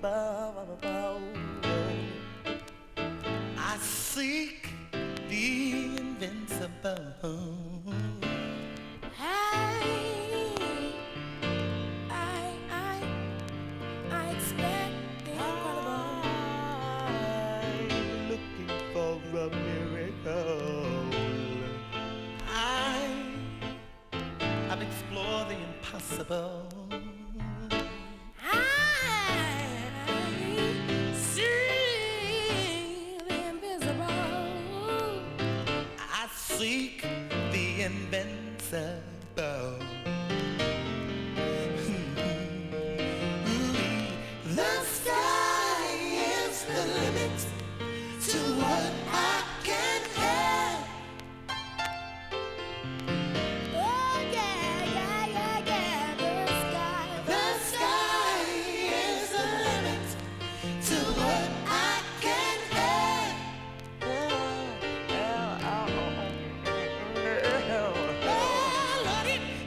I seek the invincible. I expect the incredible. I'm looking for a miracle. I've explored the impossible. I see the invisible. I seek the invincible. The sky is the limit to what I can have. Oh yeah, yeah, yeah, yeah. The sky is the limit to what I can have.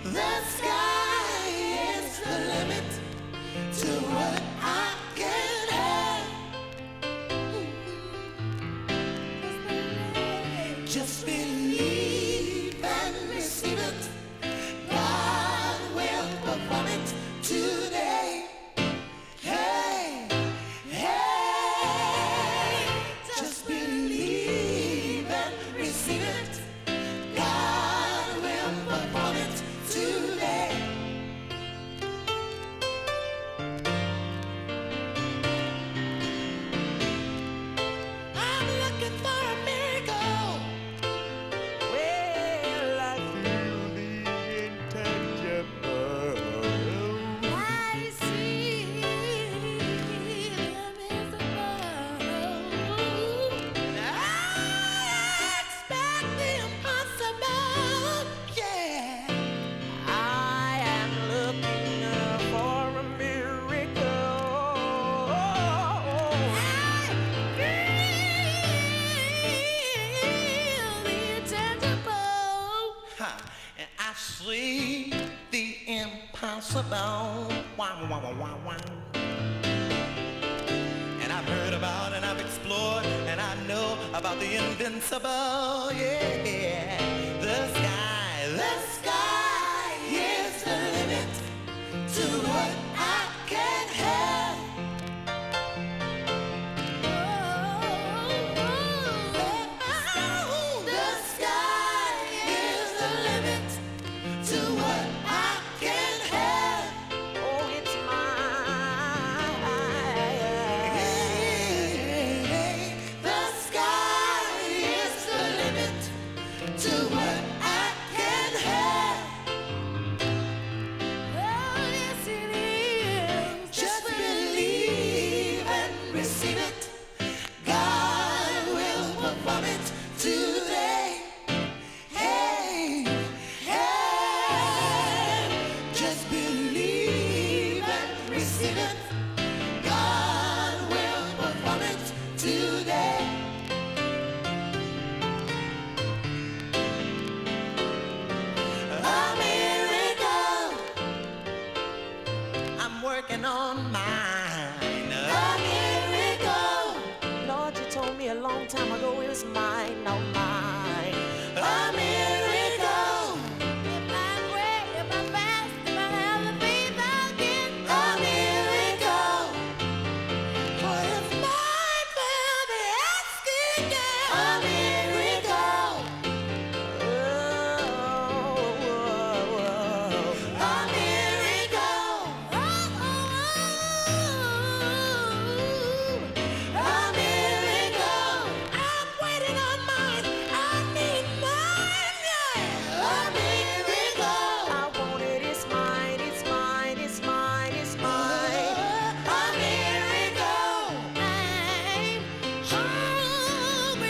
The sky is the limit to what I can have. Just believe and receive it. God will perform it today. Hey, hey, just believe and receive it. God will perform it today. I'm looking for a miracle. Well, I feel the intangible. I see the invisible. I expect the impossible. Yeah. I am looking for a miracle. And I see the impossible. Wow, wow, wow, wow, wow. And I've heard about and I've explored and I know about the invincible. Yeah, the sky is the limit to what I can have. The sky is the limit to what I can have. Oh, it's mine. The sky is the limit to what I can have. Oh, yes it is. Just believe and receive it. God will perform it today. Hey, hey, just believe and receive it. God will perform it today. A miracle. I'm working on mine. A miracle. Lord, you told me a long time ago it was mine, not mine. A miracle. If I pray, if I fast, if I have the faith, I'll get A miracle. For if mine will be asking God. A miracle. A miracle. A miracle. I'm waiting on mine. I need mine. Yeah. A miracle. I want it, it's mine, it's mine, it's mine, it's mine. A miracle. I'm hungry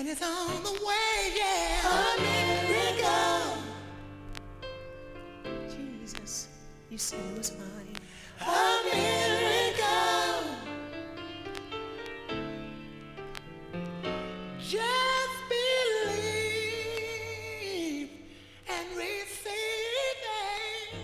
and it's on the way, yeah. A miracle. Jesus, you said it was mine. A miracle. Just believe and receive it.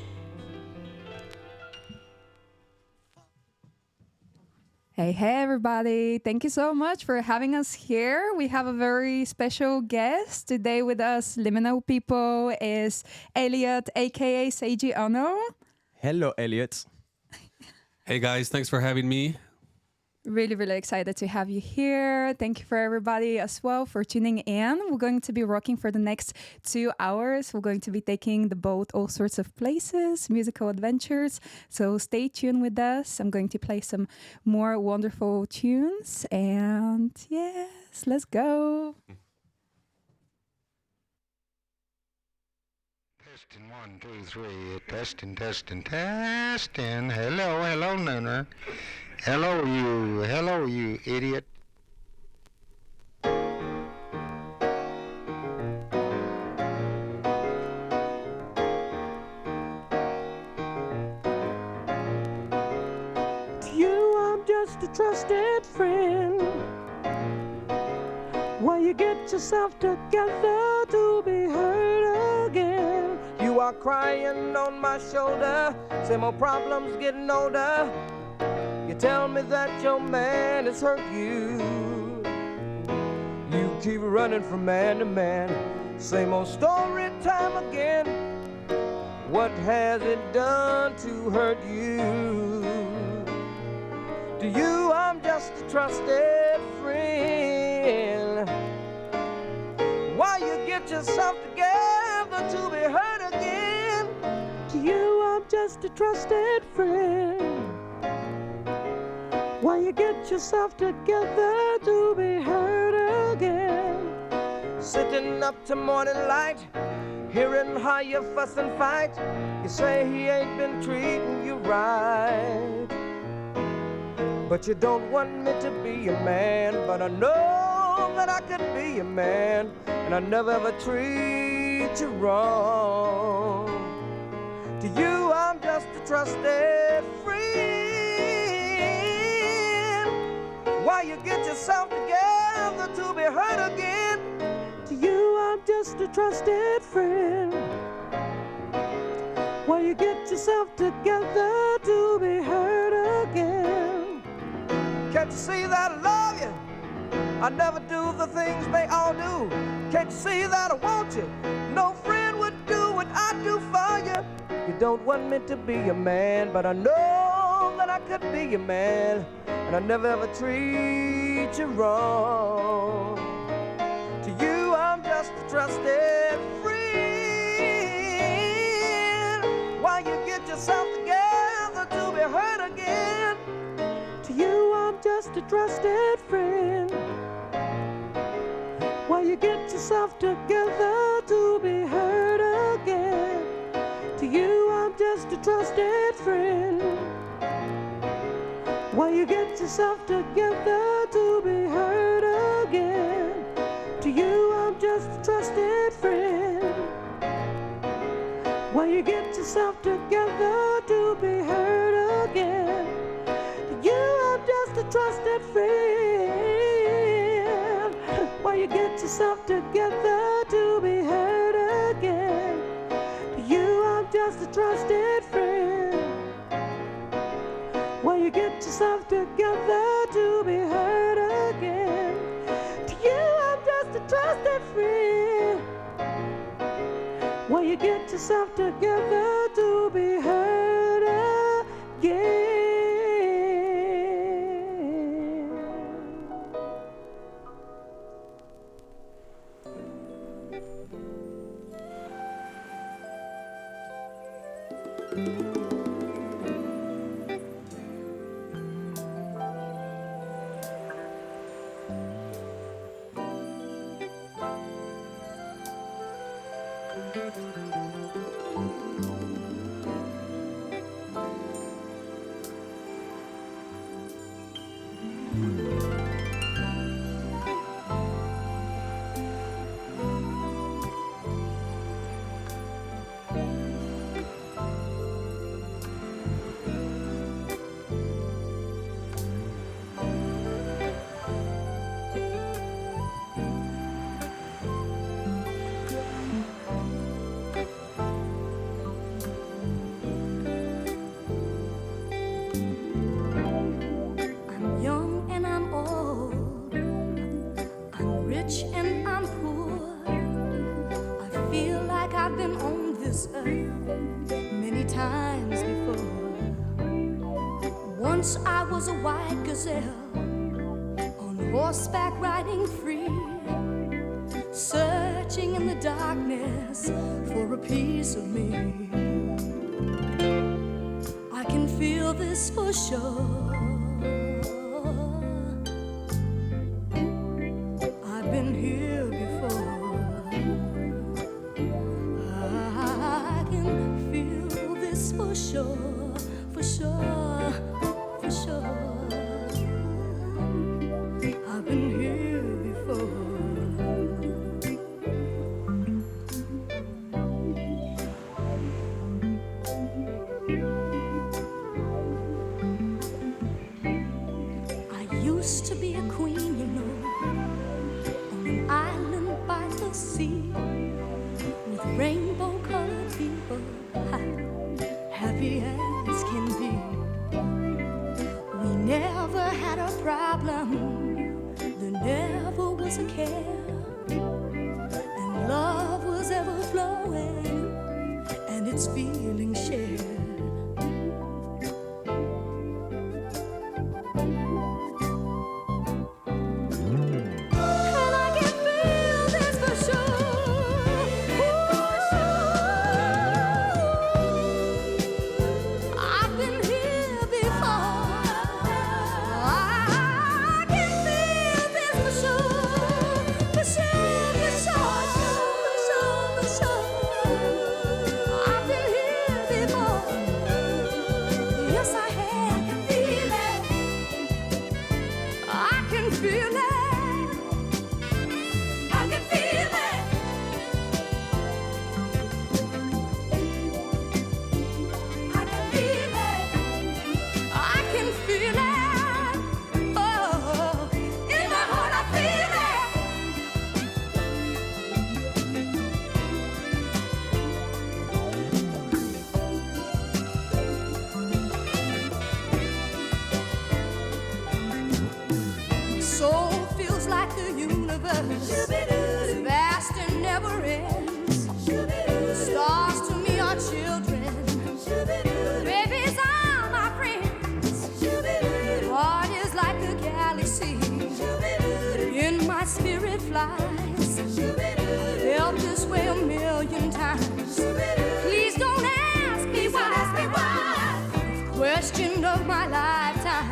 Hey, everybody. Thank you so much for having us here. We have a very special guest today with us. Liminal people is Elliot, aka Seiji Ono. Hello, Elliot. Hey guys, thanks for having me. Really, really excited to have you here. Thank you for everybody as well for tuning in. We're going to be rocking for the next 2 hours. We're going to be taking the boat all sorts of places, musical adventures. So stay tuned with us. I'm going to play some more wonderful tunes. And yes, let's go. Testing 1, 2, 3. Testing, testing, testing. Hello, hello, Nana. Hello, you idiot. To you, I'm just a trusted friend. While you get yourself together to be hurt again. You are crying on my shoulder, same old problems getting older. You tell me that your man has hurt you. You keep running from man to man, same old story time again. What has it done to hurt you? To you, I'm just a trusted friend. While you get yourself together to be hurt again. To you, I'm just a trusted friend. While you get yourself together to be hurt again. Sitting up to morning light, hearing how you fuss and fight. You say he ain't been treating you right. But you don't want me to be a man. But I know that I could be a man, and I never ever treat you wrong. To you, I'm just a trusted friend. While you get yourself together to be hurt again. To you, I'm just a trusted friend. While you get yourself together to be hurt again. Can't you see that I love you? I never do the things they all do. Can't you see that I want you? No friend would do what I do for you. You don't want me to be a man, but I know that I could be a man, and I never ever treat you wrong. To you, I'm just a trusted friend. While you get yourself together to be hurt again. To you, I'm just a trusted friend. While you get yourself together to be hurt again. To you, I'm just a trusted friend. While you get yourself together to be hurt again. To you, I'm just a trusted friend. While you get yourself together to be hurt again. To you, I'm just a trusted friend. While you get yourself together to be hurt again. To you, I'm just a trusted friend. While you get yourself together to be hurt again. To you, I'm just a trusted friend. While you get yourself together to be hurt again. this earth many times before. Once I was a white gazelle on horseback riding free, searching in the darkness for a piece of me. I can feel this for sure. I've been here before. I can feel this for sure, for sure, for sure. I've been here before. Used to be a queen, you know, on an island by the sea, with rainbow-colored people, happy as can be. We never had a problem, there never was a care, and love was ever flowing, and its feelings shared. Vast and never ends. Stars to me are children. Babies are my friends. Heart is like a galaxy. In my spirit flies. Felt this way a million times. Please don't ask me why. Question of my lifetime.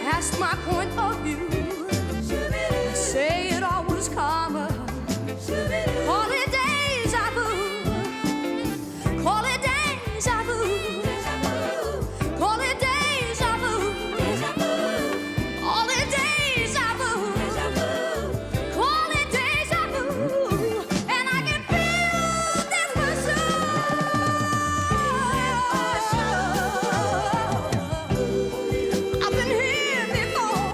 Ask my point of view. Say it all was karma. Call it deja vu. Call it deja vu. Call it deja vu. Call it deja vu. Call it deja vu. And I can feel this for sure. I've been here before.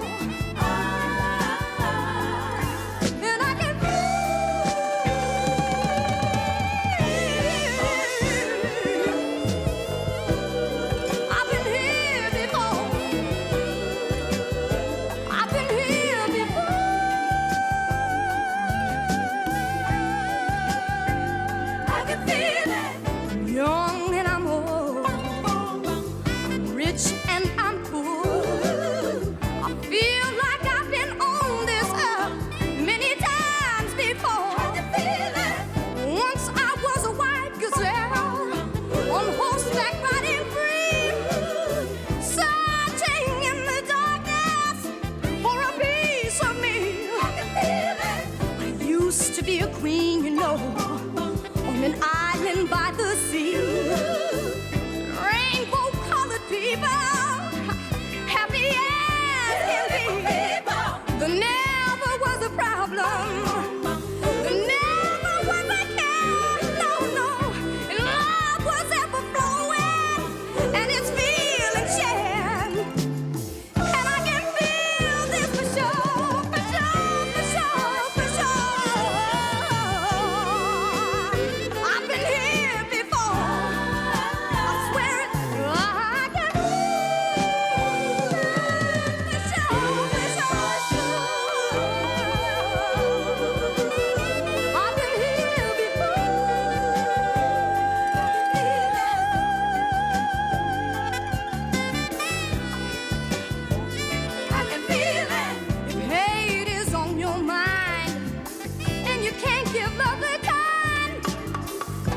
you can't give love the kind.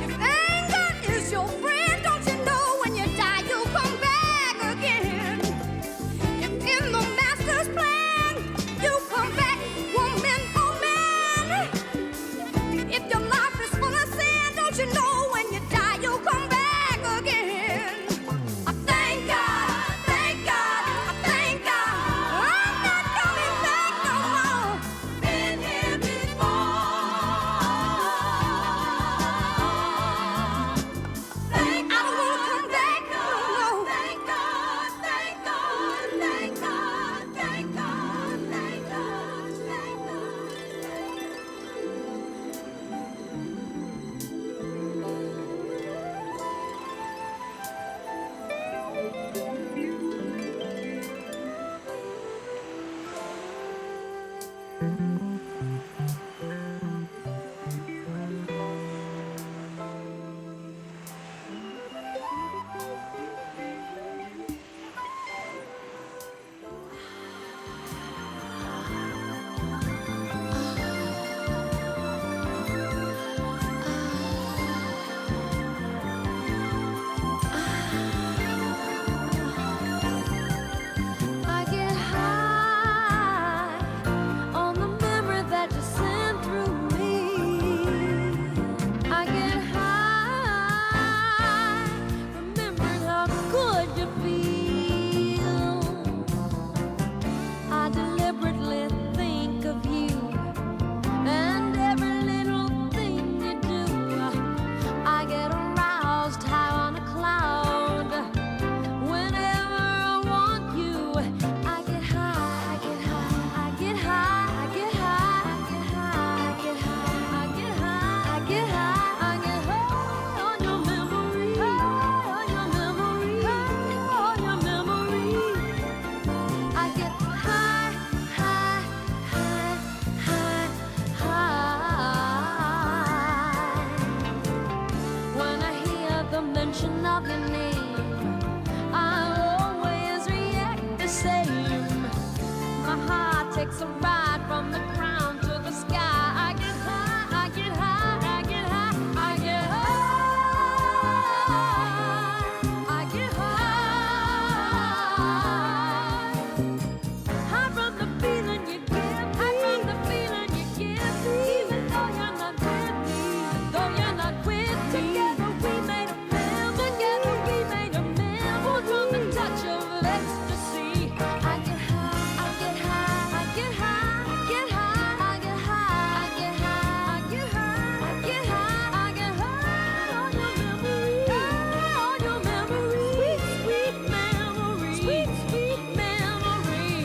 If anger is your friend, don't you know when you die you'll come back again? If in the master's plan you come back woman or man, if your life is full of sin, don't you know when you die you'll come back again? I thank God, thank God, I thank God, I'm not coming back no more. Been here before. Thank God, I don't wanna come back no more. Thank God, thank God, thank God, thank God, thank God, thank I get high on the memory that you sent through me. I get high, remembering how good you feel. I deliberately think of you and every little thing you do. I get aroused high on a cloud. Whenever I want you, I get high, I get high, I get high, I get high, I get high, I get high, I get high, I get high, I get high on your memory, on your memory, on your memory. I get high, high, high, high, high. When I hear the mention of your name, I always react the same. My heart takes a ride from the ground to the sky. I get high, I get high, I get high, I get high, I get high. High from the feeling you give me, high from the feeling you give me. Even though you're not with me, though you're not with me. Together we made a meal, together we made a meal. Born from the touch of ecstasy. I get high, I get high, I get high, I get high, I get high, I get high, I get high, I get high, I get high on your memory, on your memory, sweet, sweet memory, sweet, sweet memory.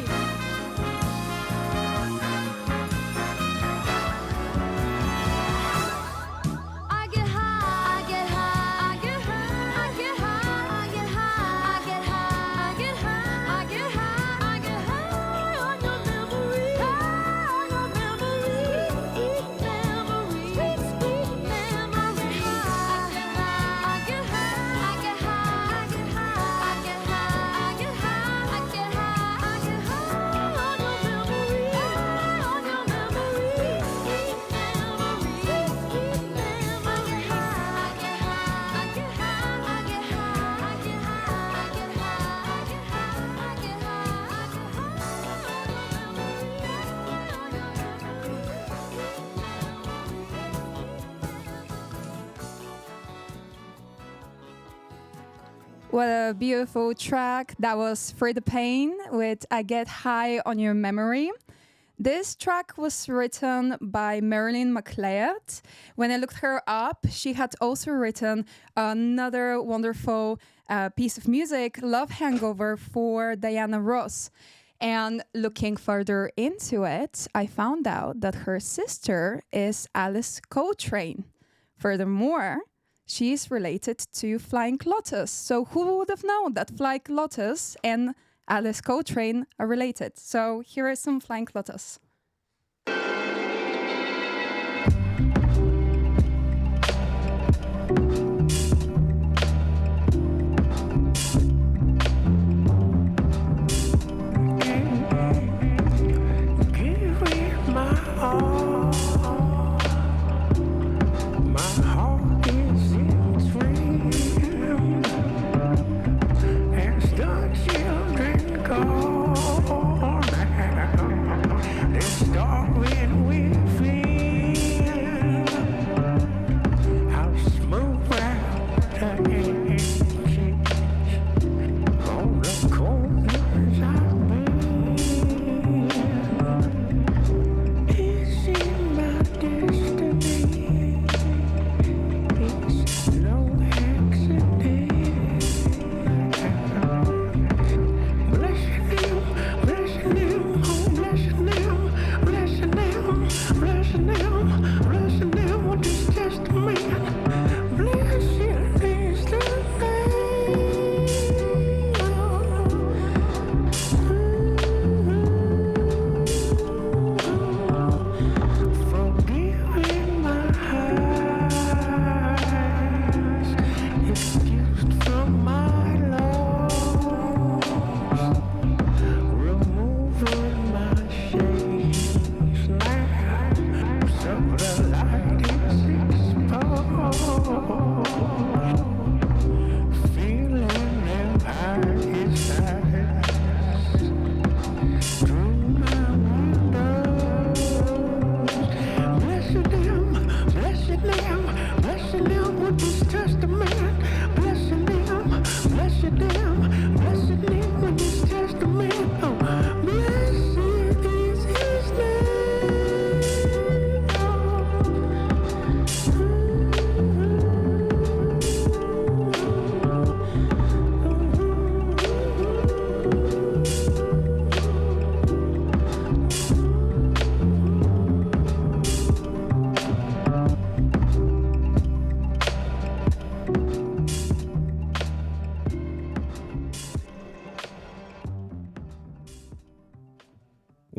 I get high, I get high, I get high, I get high, I get high, I get high, I get high, I get high, I get high on your memory, on your memory, sweet memory, sweet, sweet memory. I get high, I get high, I get high, I get high, I get high, I get high, I get high on your memory, on your memory, sweet memory, sweet, sweet memory. I get high, I get high, I get high, I get high, I get high, I get high, I get high, I get What a beautiful track. That was For the Pain with I Get High on Your Memory. This track was written by Marilyn McLeod. When I looked her up, she had also written another wonderful piece of music, Love Hangover, for Diana Ross. And looking further into it, I found out that her sister is Alice Coltrane. Furthermore, she is related to Flying Lotus. So who would have known that Flying Lotus and Alice Coltrane are related? So here is some Flying Lotus. Give me my all.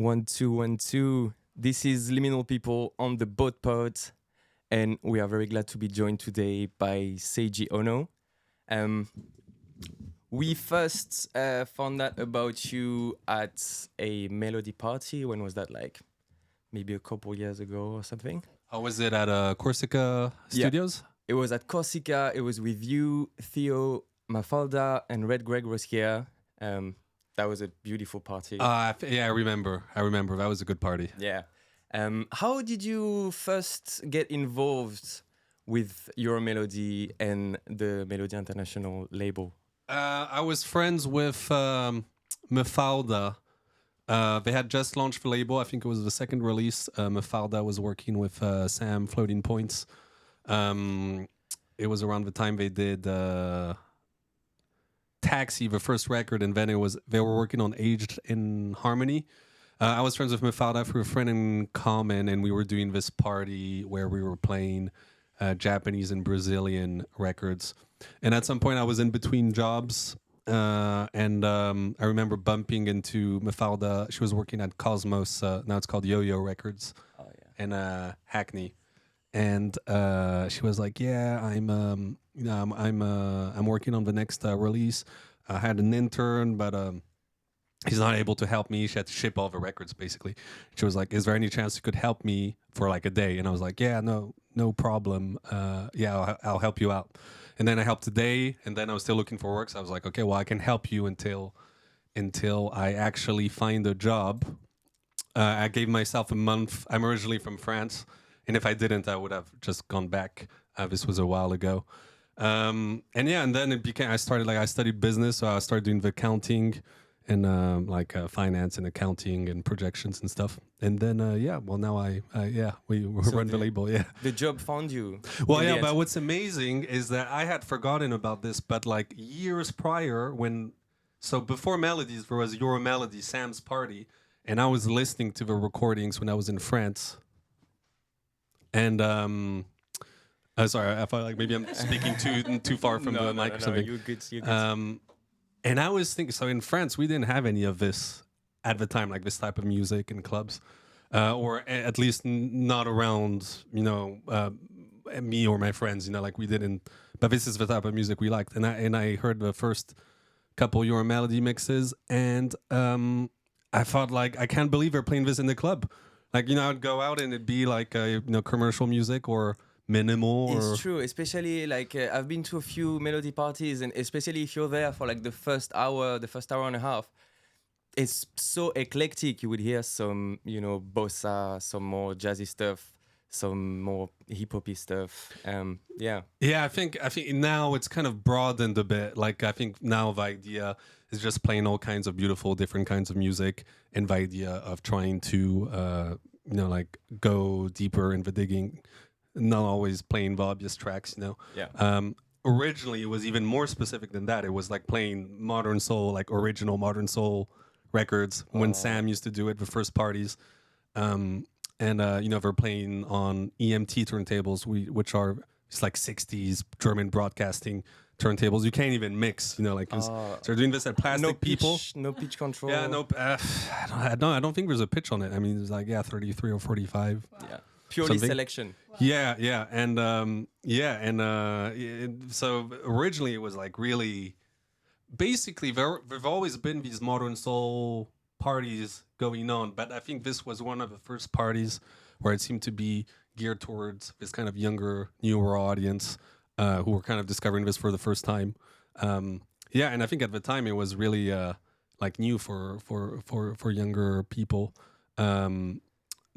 1 2 1 2. This is Liminal People on the Boat Pod, and we are very glad to be joined today by Seiji Ono. We first found out about you at a melody party. When was that? Like maybe a couple years ago or something? How was it at Corsica Studios? It was at Corsica. It was with you, Theo, Mafalda, and Red Greg was here. That was a beautiful party. Yeah, I remember. That was a good party. Yeah. How did you first get involved with Your Melody and the Melody International label? I was friends with Mafalda. They had just launched the label. I think it was the second release. Mafalda was working with Sam Floating Points. It was around the time they did Taxi, the first record, and then they were working on Aged in Harmony. I was friends with Mafalda through a friend in common, and we were doing this party where we were playing Japanese and Brazilian records. And at some point, I was in between jobs, and I remember bumping into Mafalda. She was working at Cosmos. Now it's called Yo-Yo Records, in Hackney. And she was like, "Yeah, I'm working on the next release. I had an intern, but he's not able to help me. She had to ship all the records, basically." She was like, "Is there any chance you could help me for like a day?" And I was like, "Yeah, no problem. I'll help you out." And then I helped a day, and then I was still looking for work. So I was like, "Okay, well, I can help you until I actually find a job." I gave myself a month. I'm originally from France. And if I didn't, I would have just gone back. This was a while ago. And then it became, I studied business. So I started doing the accounting and finance and accounting and projections and stuff. And then, now we run the label. Yeah. The job found you. Well, yeah, but what's amazing is that I had forgotten about this, but like years prior before Melodies, there was Your Melody, Sam's party. And I was listening to the recordings when I was in France. And sorry, I felt like maybe I'm speaking too far from the mic or something. You're good. And I was thinking, so in France, we didn't have any of this at the time, like this type of music in clubs, or at least not around, me or my friends, like we didn't. But this is the type of music we liked. And I heard the first couple Your Melody mixes, and I thought like, I can't believe they're playing this in the club. Like, I'd go out and it'd be like, commercial music or minimal. It's true, especially like I've been to a few melody parties, and especially if you're there for like the first hour and a half, it's so eclectic. You would hear some, bossa, some more jazzy stuff, some more hip-hoppy stuff. Yeah, I think now it's kind of broadened a bit. Like, I think now the idea is just playing all kinds of beautiful, different kinds of music, and the idea of trying to, go deeper in the digging, not always playing the obvious tracks, Yeah. Originally, it was even more specific than that. It was like playing modern soul, like original modern soul records when Sam used to do it, the first parties. They're playing on EMT turntables, which are it's like 60s German broadcasting turntables. You can't even mix, so they're doing this at Plastic People. No pitch control. Yeah, I don't think there's a pitch on it. I mean, it's like 33 or 45. Yeah, purely selection. Yeah, and so originally it was like really, basically there've always been these modern soul parties going on, but I think this was one of the first parties where it seemed to be geared towards this kind of younger, newer audience who were kind of discovering this for the first time. And I think at the time it was really like new for younger people.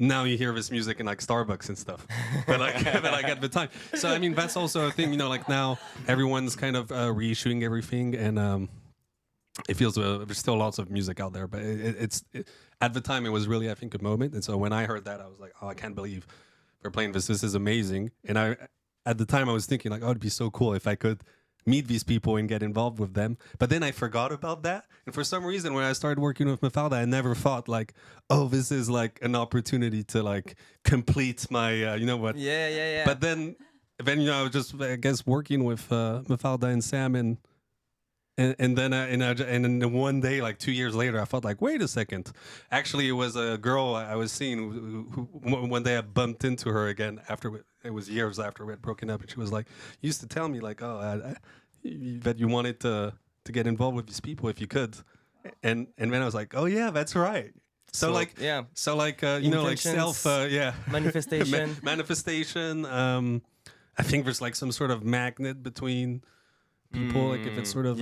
Now you hear this music in like Starbucks and stuff, but like at the time. So I mean, that's also a thing, like now everyone's kind of reissuing everything, and it feels there's still lots of music out there, but it's at the time it was really, I think, a moment. And so when I heard that, I was like, oh, I can't believe they're playing this. This is amazing. And at the time I was thinking like, oh, it'd be so cool if I could meet these people and get involved with them. But then I forgot about that. And for some reason, when I started working with Mafalda, I never thought like, oh, this is like an opportunity to like complete my, Yeah. But then I was just, I guess, working with Mafalda and Sam, and and then one day, like 2 years later, I felt like, wait a second. Actually, it was a girl I was seeing who one day I bumped into her again after it was years after we had broken up, and she was like, you used to tell me like, oh, that you wanted to get involved with these people if you could, and then I was like, oh yeah, that's right. So like you know, like self manifestation. Manifestation. I think there's like some sort of magnet between people, like if it sort of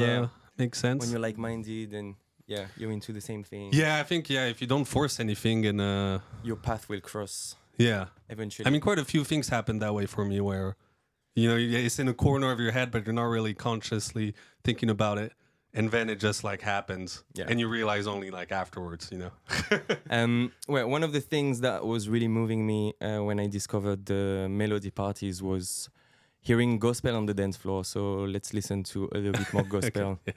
makes sense. When you're like-minded and you're into the same thing. Yeah, I think if you don't force anything, and your path will cross. Yeah, eventually. I mean, quite a few things happened that way for me, where you know it's in a corner of your head, but you're not really consciously thinking about it. And then it just like happens, and you realize only like afterwards, you know. Well, one of the things that was really moving me when I discovered the melody parties was hearing gospel on the dance floor. So let's listen to a little bit more gospel. Okay.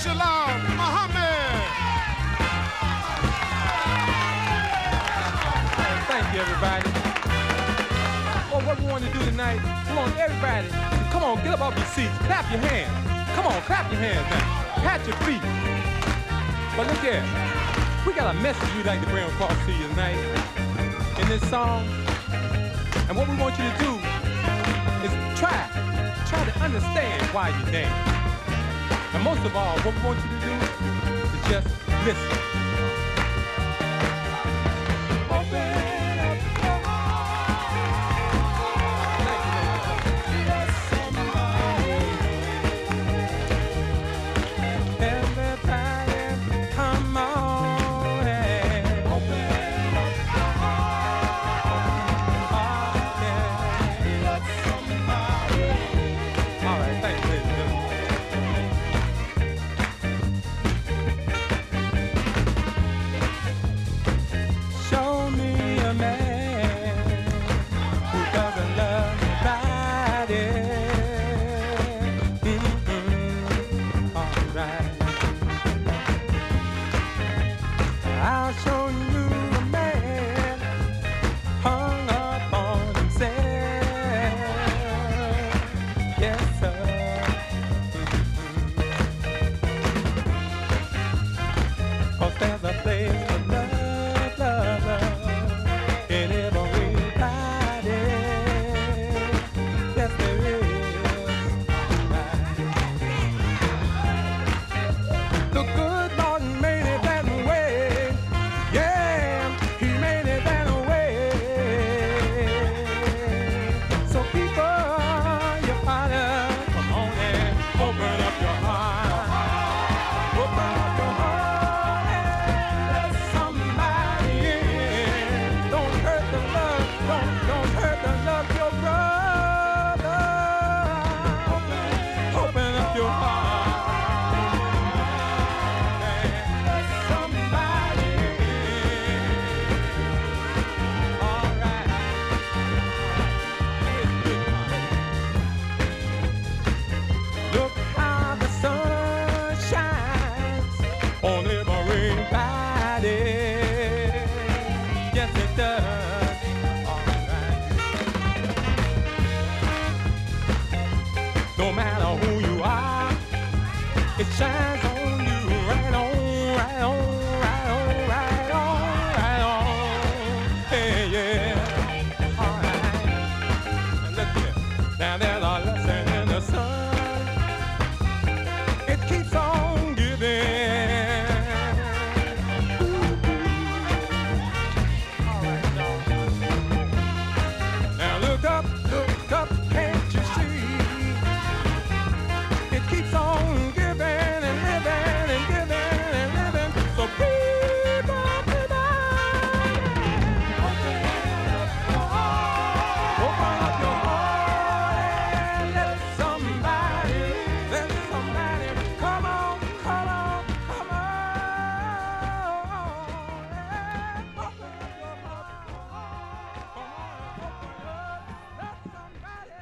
Shalom Muhammad. Thank you, everybody. Well, what we want to do tonight, we want everybody to come on, get up off your seats, clap your hands. Come on, clap your hands now. Pat your feet. But look here, we got a message we'd like to bring across to you tonight in this song. And what we want you to do is try to understand why you dance. And most of all, what we want you to do is just listen.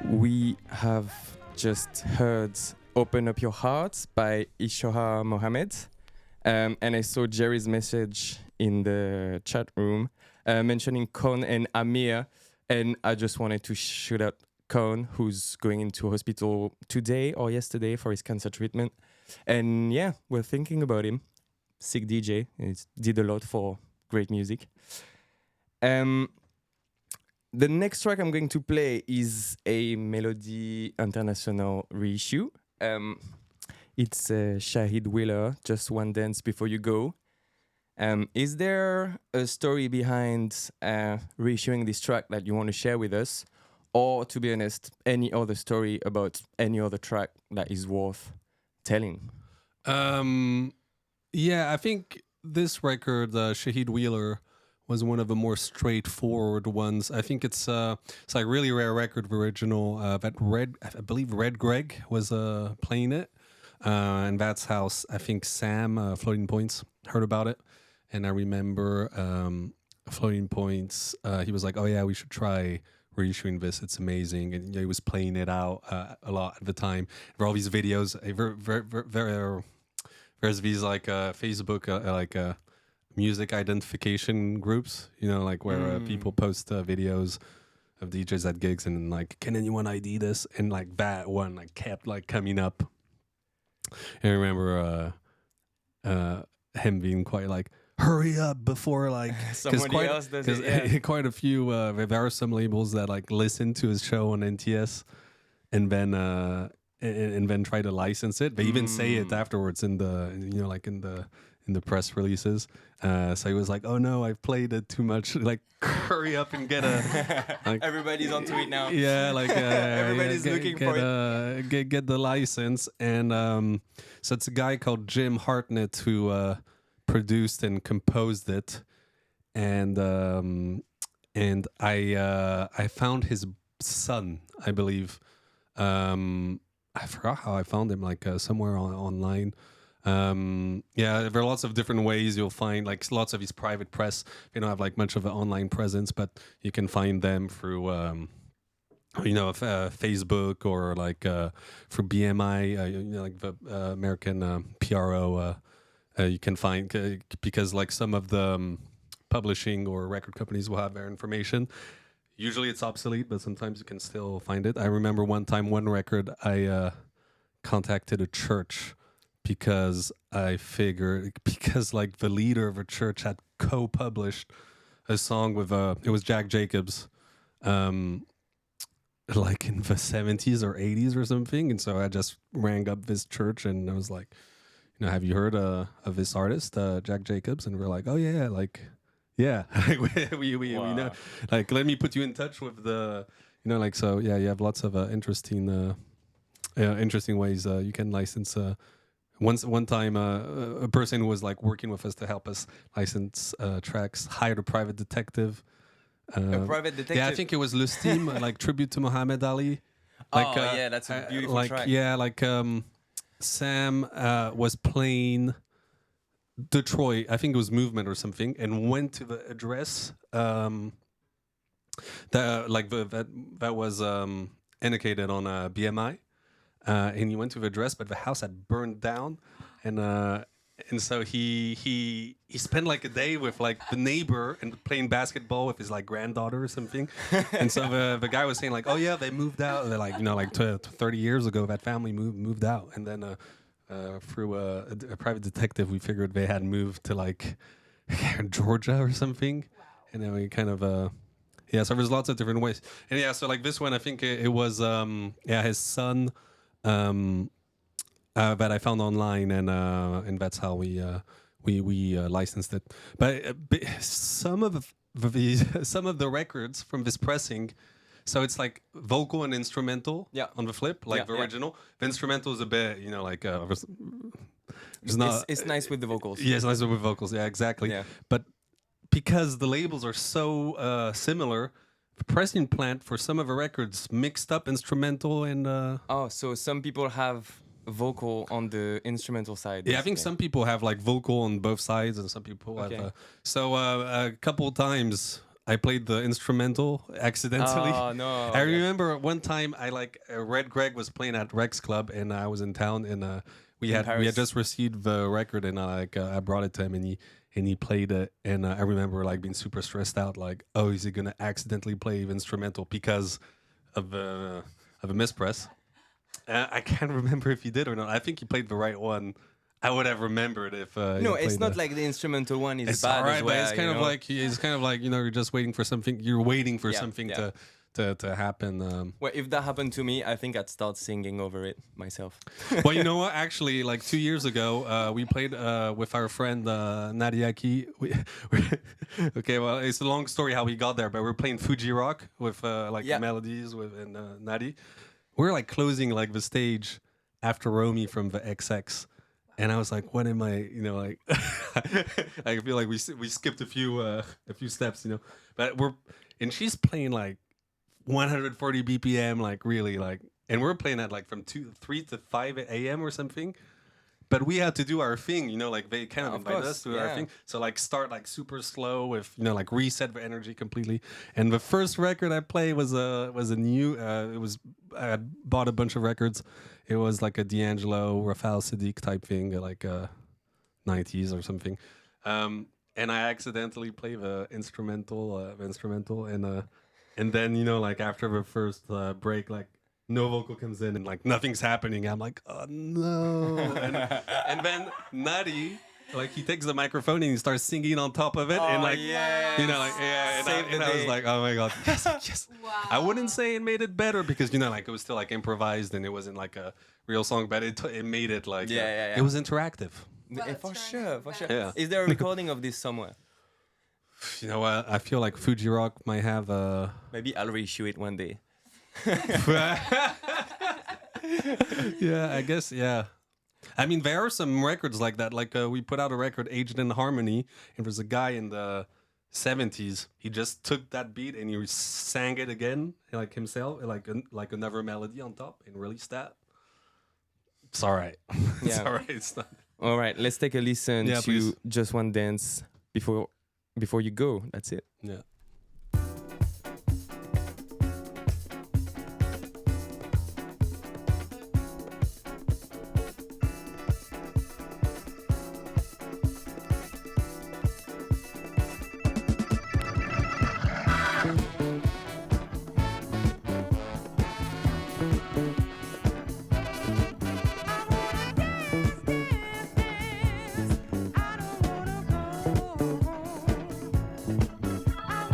We have just heard Open Up Your Heart by Ishoha Mohammed. And I saw Jerry's message in the chat room mentioning Kon and Amir. And I just wanted to shout out Kon, who's going into hospital today or yesterday for his cancer treatment. And yeah, we're thinking about him. Sick DJ. He did a lot for great music. The next track I'm going to play is a Melody International reissue. It's Shahid Wheeler, Just One Dance Before You Go. Is there a story behind reissuing this track that you want to share with us? Or, to be honest, any other story about any other track that is worth telling? Yeah, I think this record, Shahid Wheeler, was one of the more straightforward ones. I think it's like really rare record original. That I believe Red Greg was playing it, and that's how I think Sam Floating Points heard about it. And I remember Floating Points. He was like, "Oh yeah, we should try reissuing this. It's amazing." And he was playing it out a lot at the time. There were all these videos, very there's these like Facebook music identification groups, like where people post videos of DJs at gigs and like, can anyone ID this? And like that one like kept like coming up. And I remember him being quite like, hurry up before like somebody else does it. Yeah. Quite a few there are some labels that like listen to his show on NTS and then try to license it. They even say it afterwards in the in the press releases. So he was like, "Oh no, I've played it too much. Like, hurry up and get a." Like, everybody's on tweet now. Yeah, like everybody's looking for it. Get the license, and so it's a guy called Jim Hartnett who produced and composed it, and I found his son, I believe. I forgot how I found him, like somewhere online. Yeah, there are lots of different ways you'll find, like lots of his private press. They don't have like much of an online presence, but you can find them through, Facebook or like through BMI, like the American PRO. You can find because like some of the publishing or record companies will have their information. Usually it's obsolete, but sometimes you can still find it. I remember one record I contacted a church because I figured, because like the leader of a church had co-published a song with it was Jack Jacobs, like in the 70s or 80s or something. And so I just rang up this church and I was like, have you heard of this artist, Jack Jacobs? And we're like, oh yeah, like, yeah, we know. Like, let me put you in touch with the, like, so yeah, you have lots of interesting ways you can license. One time, a person who was like working with us to help us license tracks hired a private detective. A private detective. Yeah, I think it was Lustim, like tribute to Muhammad Ali. Like, yeah, that's a beautiful like, track. Yeah, like Sam was playing Detroit, I think it was Movement or something, and went to the address that was indicated on BMI, and he went to the address, but the house had burned down, and so he spent like a day with like the neighbor and playing basketball with his like granddaughter or something, and so the guy was saying like, oh yeah, they moved out. They're like 30 years ago that family moved out, and then through a private detective we figured they had moved to like Georgia or something, and then we kind of so there's lots of different ways, and yeah, so like this one I think it was his son. That I found online, and that's how we licensed it. But some of the records from this pressing, so it's like vocal and instrumental. Yeah. On the flip, like the original. The instrumental is a bit, like it's nice with the vocals. Yeah, it's nice with vocals. Yeah, exactly. Yeah. But because the labels are so similar, the pressing plant for some of the records mixed up instrumental and. So some people have vocal on the instrumental side. Yeah, I think some people have like vocal on both sides, and some people have. So a couple times I played the instrumental accidentally. Oh no! I remember one time I Red Greg was playing at Rex Club, and I was in town, and we had just received the record, and I brought it to him, and he played it, and I remember like being super stressed out, like, oh, is he gonna accidentally play the instrumental because of a mispress? I can't remember if he did or not. I think he played the right one. I would have remembered if. No, it's not like the instrumental one is bad. All right, as well, but it's kind of like you're just waiting for something. You're waiting for something to happen. Well, if that happened to me, I think I'd start singing over it myself. Well, you know what? Actually, like 2 years ago, we played with our friend Nadiaki. Okay, well, it's a long story how we got there, but we're playing Fuji Rock with melodies and Nadi. We're like closing like the stage after Romy from the XX, and I was like, "What am I?" Like I feel like we skipped a few steps, But and she's playing like 140 BPM, like really like, and we're playing at like from 3 to 5 a.m. or something. But we had to do our thing, like they kind of invited us to do our thing. So like start like super slow with, like reset the energy completely. And the first record I played was a new, I had bought a bunch of records. It was like a D'Angelo, Rafael Sadiq type thing, like 90s or something. And I accidentally play the instrumental, and then like after the first break, like no vocal comes in and like nothing's happening. I'm like, oh no, and then Nutty. Like he takes the microphone and he starts singing on top of it, and like and I was like, oh my god, yes. Wow. I wouldn't say it made it better because like it was still like improvised and it wasn't like a real song, but it made it like it was interactive. For sure. Yeah. Is there a recording of this somewhere? You know what? I feel like Fuji Rock might have a. Maybe I'll reissue it one day. Yeah, I guess. Yeah. I mean, there are some records like that. Like we put out a record, Aged in Harmony, and there's a guy in the 70s. He just took that beat and he sang it again, like himself, like another melody on top, and released that. It's all right. It's all right. It's not. All right. Let's take a listen to please. Just One Dance before you go. That's it. Yeah. I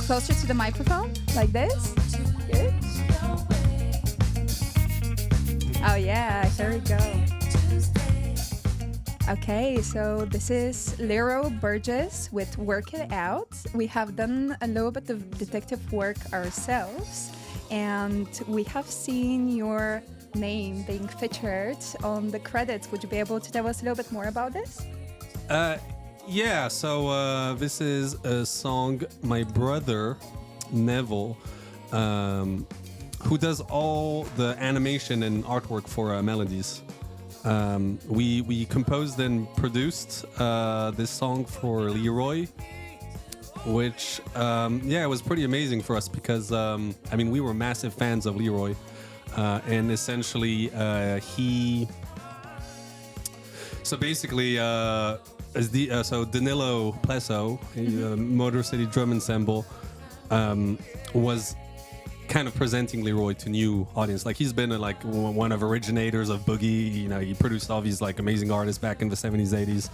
closer to the microphone, like this. Good. Oh yeah, here we go. Okay, so this is Lero Burgess with Work It Out. We have done a little bit of detective work ourselves, and we have seen your name being featured on the credits. Would you be able to tell us a little bit more about this? Yeah, so this is a song my brother, Neville, who does all the animation and artwork for melodies. We composed and produced this song for Leroy, which it was pretty amazing for us because we were massive fans of Leroy, and essentially so Danilo Plesso, Motor City Drum Ensemble, was kind of presenting Leroy to new audience. Like he's been one of originators of boogie. He produced all these like amazing artists back in the 70s,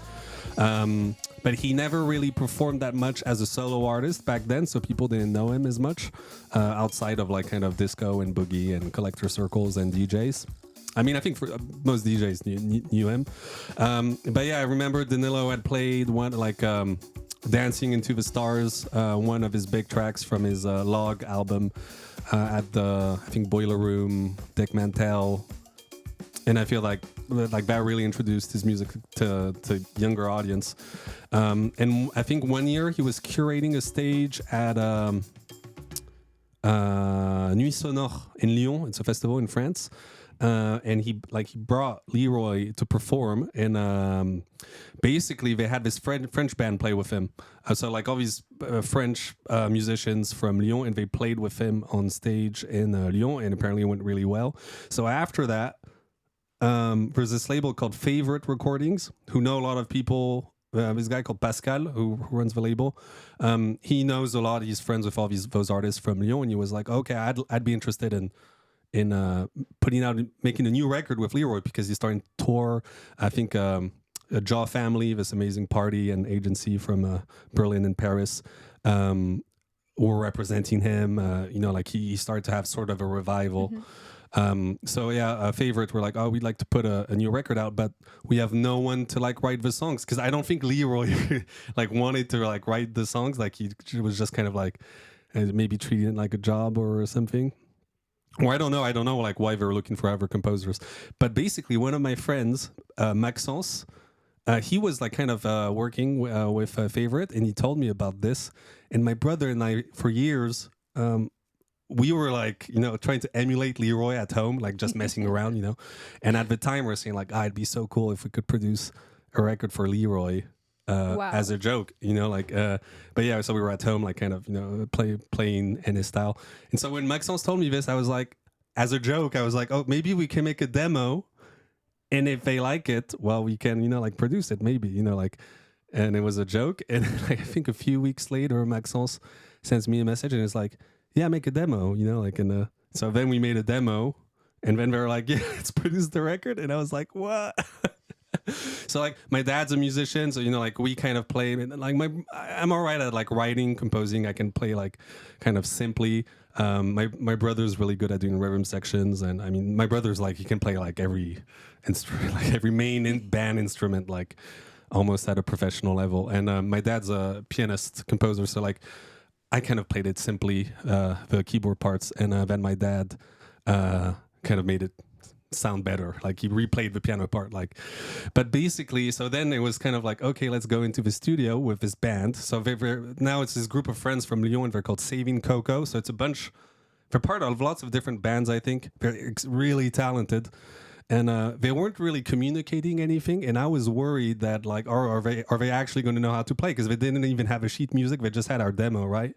80s. But he never really performed that much as a solo artist back then, so people didn't know him as much outside of like kind of disco and boogie and collector circles and DJs. I think for most DJs knew him. But yeah, I remember Danilo had played one Dancing Into the Stars, one of his big tracks from his Log album at the, Boiler Room, Dick Mantel. And I feel like that really introduced his music to younger audience. And I think one year he was curating a stage at Nuit Sonore in Lyon. It's a festival in France. And he brought Leroy to perform, and basically they had this French band play with him. So like all these French musicians from Lyon, and they played with him on stage in Lyon, and apparently it went really well. So after that, there's this label called Favorite Recordings, who know a lot of people. This guy called Pascal, who runs the label, he knows a lot. He's friends with all those artists from Lyon, and he was like, okay, I'd be interested in making a new record with Leroy, because he's starting to tour. I think Jaw Family, this amazing party and agency from Berlin and Paris, were representing him. He started to have sort of a revival. Mm-hmm. Favorite, we're like, we'd like to put a new record out, but we have no one to write the songs, because I don't think Leroy wanted to write the songs. He was just kind of maybe treating it like a job or something. Or I don't know why they were looking for other composers. But basically, one of my friends, Maxence, he was working with Favorite, and he told me about this. And my brother and I, for years, we were trying to emulate Leroy at home, just messing around, And at the time, we're saying it'd be so cool if we could produce a record for Leroy. Wow. As a joke, but yeah, so we were at home, playing in his style. And so when Maxence told me this, I was like, as a joke, I was like, oh, maybe we can make a demo, and if they like it, well, we can, produce it, maybe, and it was a joke. And I think a few weeks later, Maxence sends me a message, and it's like, yeah, make a demo, so then we made a demo, and then they were like, yeah, let's produce the record, and I was like, what? So my dad's a musician, so we kind of play, and I'm all right at writing, composing. I can play kind of simply. My brother's really good at doing rhythm sections, and my brother's he can play every instrument, every main band instrument, almost at a professional level. And my dad's a pianist composer, so I kind of played it simply, the keyboard parts, and then my dad kind of made it sound better, he replayed the piano part, but basically, so then it was kind of okay, let's go into the studio with this band. So now it's this group of friends from Lyon, and they're called Saving Coco. So it's a bunch, they're part of lots of different bands. I think they're really talented, and they weren't really communicating anything, and I was worried that are they actually going to know how to play, because they didn't even have a sheet music, they just had our demo, right?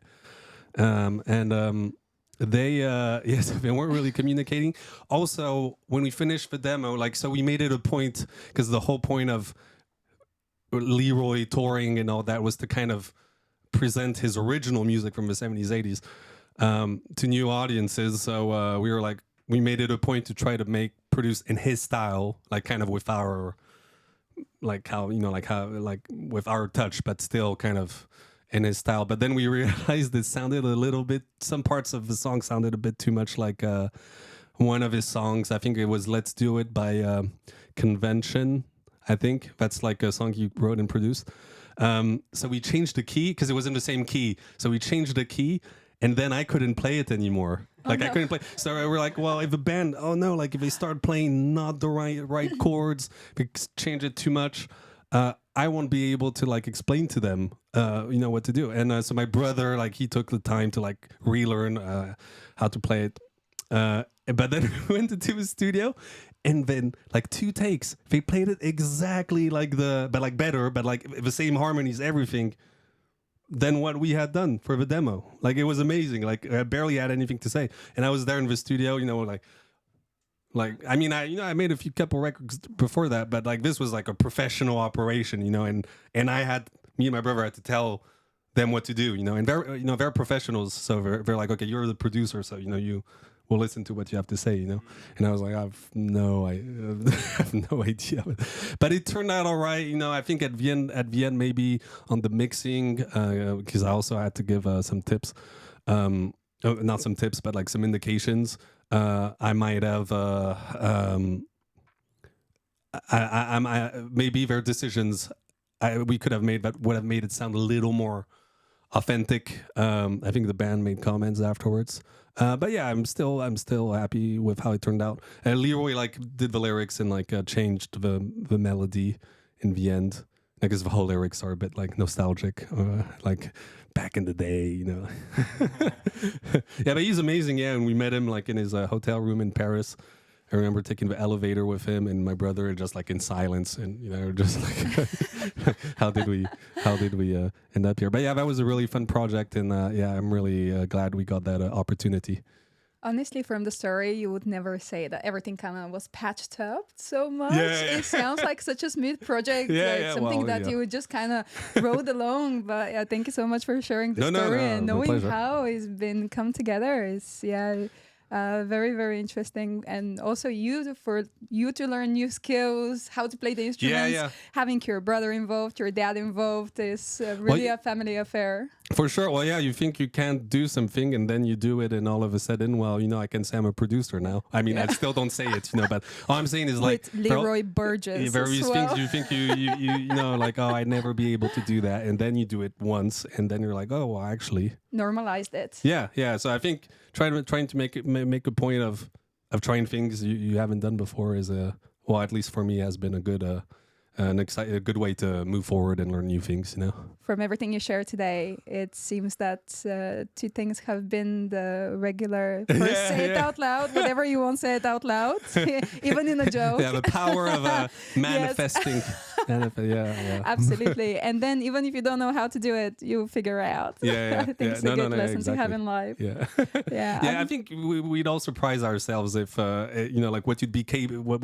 They weren't really communicating. Also, when we finished the demo, so we made it a point, because the whole point of Leroy touring and all that was to kind of present his original music from the 70s, 80s to new audiences. So we made it a point to try to produce in his style, kind of with our with our touch, but still kind of in his style. But then we realized it sounded a little bit. Some parts of the song sounded a bit too much like one of his songs. I think it was "Let's Do It" by Convention. I think that's like a song he wrote and produced. So we changed the key because it was in the same key. So we changed the key, and then I couldn't play it anymore. Like I couldn't play. So we're like, well, if the band, like if they start playing not the right chords, change it too much, I won't be able to like explain to them, what to do. And so my brother, like, he took the time to like relearn how to play it. But then we went into the studio, and then like 2 takes, they played it exactly like but like better, but like the same harmonies, everything, than what we had done for the demo. Like, it was amazing. Like, I barely had anything to say, and I was there in the studio, I mean, I made a couple records before that, but like this was like a professional operation, and me and my brother had to tell them what to do, and they're professionals, so they're like, okay, you're the producer, so you will listen to what you have to say, And I was like, I have no idea, but it turned out all right, I think at the end maybe on the mixing, because I also had to give some tips, not some tips, but like some indications. I might have maybe their decisions we could have made that would have made it sound a little more authentic. I think the band made comments afterwards, but yeah, I'm still happy with how it turned out. Leroy like did the lyrics and like changed the melody in the end, because the whole lyrics are a bit like nostalgic, like back in the day, Yeah, but he's amazing. Yeah, and we met him like in his hotel room in Paris. I remember taking the elevator with him and my brother, just like in silence, and just like, how did we end up here? But yeah, that was a really fun project, and I'm really glad we got that opportunity. Honestly, from the story, you would never say that everything kind of was patched up so much. Yeah. It sounds like such a smooth project, something that you would just kind of rode along. But yeah, thank you so much for sharing the story and knowing how it's been come together. It's very, very interesting, and also for you to learn new skills, how to play the instruments. Having your brother involved, your dad involved is really a family affair. For sure. Well, yeah, you think you can't do something, and then you do it, and all of a sudden, I can say I'm a producer now. I mean, I still don't say it, but all I'm saying is like with Leroy Burgess. Various things you think you like, oh, I'd never be able to do that, and then you do it once, and then you're like, oh, well, actually normalized it. Yeah. So I think trying to make a point of trying things you haven't done before is at least for me has been a good a good way to move forward and learn new things, From everything you shared today, it seems that 2 things have been the regular. First, say it out loud. Whatever you want, say it out loud, even in a joke. Yeah, the power of manifesting. Absolutely. And then even if you don't know how to do it, you figure it out. I think it's a good lesson to have in life. I think we'd all surprise ourselves if like what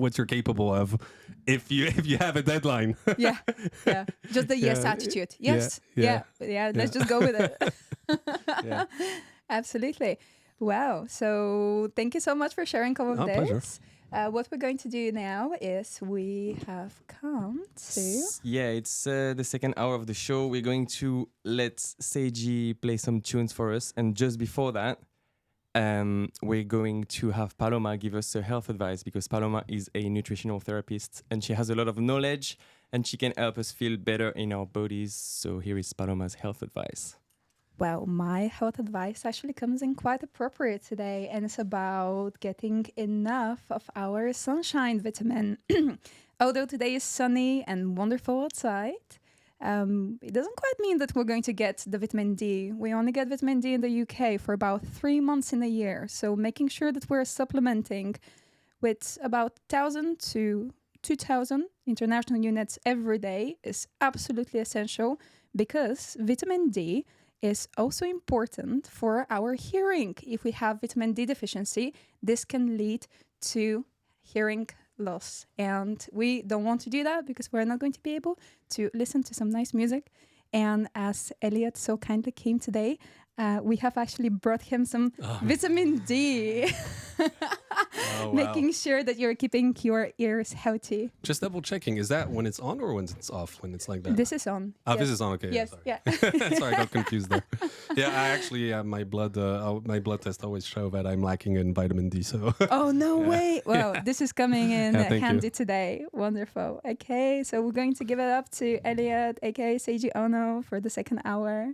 what you're capable of if you have a deadline. Just the yes attitude. Yes. Let's just go with it. Absolutely. Wow. So thank you so much for sharing all of this. Pleasure. What we're going to do now is we have come to... It's the second hour of the show. We're going to let Seiji play some tunes for us. And just before that, we're going to have Paloma give us her health advice, because Paloma is a nutritional therapist and she has a lot of knowledge and she can help us feel better in our bodies. So here is Paloma's health advice. Well, my health advice actually comes in quite appropriate today, and it's about getting enough of our sunshine vitamin. Although today is sunny and wonderful outside, it doesn't quite mean that we're going to get the vitamin D. We only get vitamin D in the UK for about 3 months in a year. So making sure that we're supplementing with about 1,000 to 2,000 international units every day is absolutely essential, because vitamin D is also important for our hearing. If we have vitamin D deficiency, this can lead to hearing loss. And we don't want to do that, because we're not going to be able to listen to some nice music. And as Elliot so kindly came today, we have actually brought him some vitamin D. Oh, wow. Making sure that you're keeping your ears healthy. Just double checking. Is that when it's on or when it's off? When it's like that? This is on. Oh, yes. this is on. Okay. Yes. Yeah. Yeah. Sorry. Sorry, I got confused there. Yeah, I actually my blood test always show that I'm lacking in vitamin D. So. Oh no way! Well, this is coming in Yeah, thank handy you. today. Wonderful. Okay, so we're going to give it up to Elliot, aka Seiji Ono, for the second hour.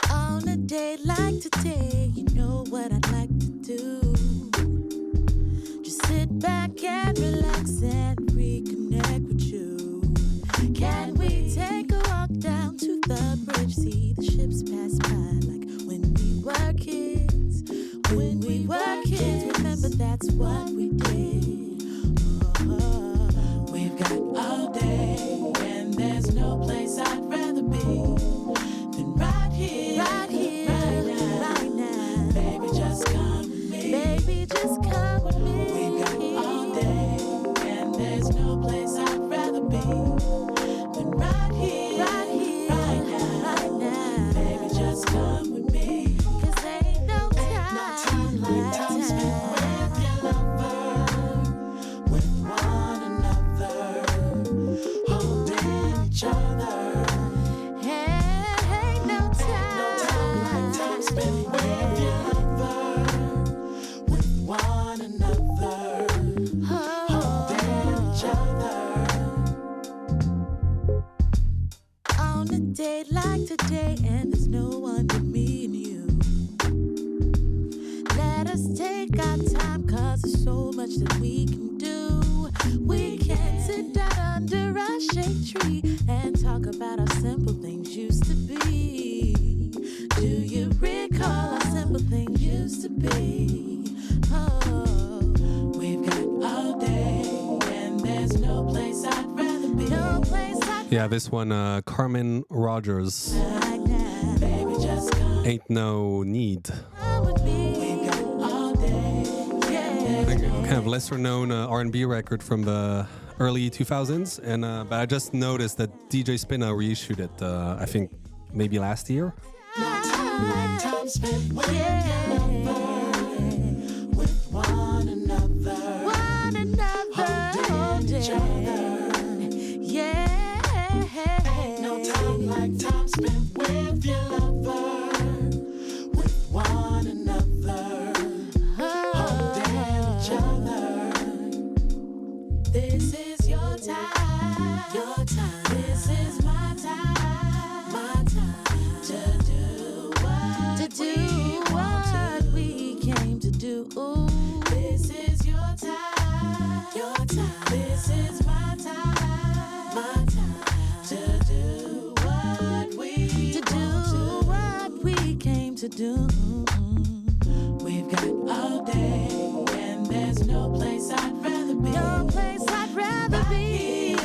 On a day like today, you know what I'd like to do. Just sit back and relax and reconnect with you. Can we take a walk down to the bridge? See the ships pass by like when we were kids. When we were kids, remember that's what we did. We've got all day, and there's no place I'd rather be than right here, right now. Baby, just come with me. Baby, just come with me. We've got all day, and there's no place I'd rather be than right here, right now. Baby, just come with me. 'Cause ain't no time like time spent with your lover, with one another, holding each other. Ain't no time like time spent with your lover, with one another, holding each other. On a day like today, and there's no one but me and you. Let us take our time, 'cause there's so much that we can do. We can sit down under a shade tree and talk about how simple things used to be. Do you recall how simple things used to be? Oh, we've got all day, and there's no place I'd rather be. No place I'd Yeah, this one, Carmen Rogers. right now. Baby, just come Ain't no need. with me. We've got all day, yeah. Kind of lesser known R&B record from the early 2000s, and but I just noticed that DJ Spinna reissued it. I think maybe last year. Time spent with your lover, with one another, holding each other. Yeah, ain't no time like time spent with your lover, with one another, holding each other. This is your time, your time. This is my time, to do what we came to do. This is your time, your time. This is my time, to do what we came to do. We've got all day, and there's no place I'd rather be. No place I'd rather be.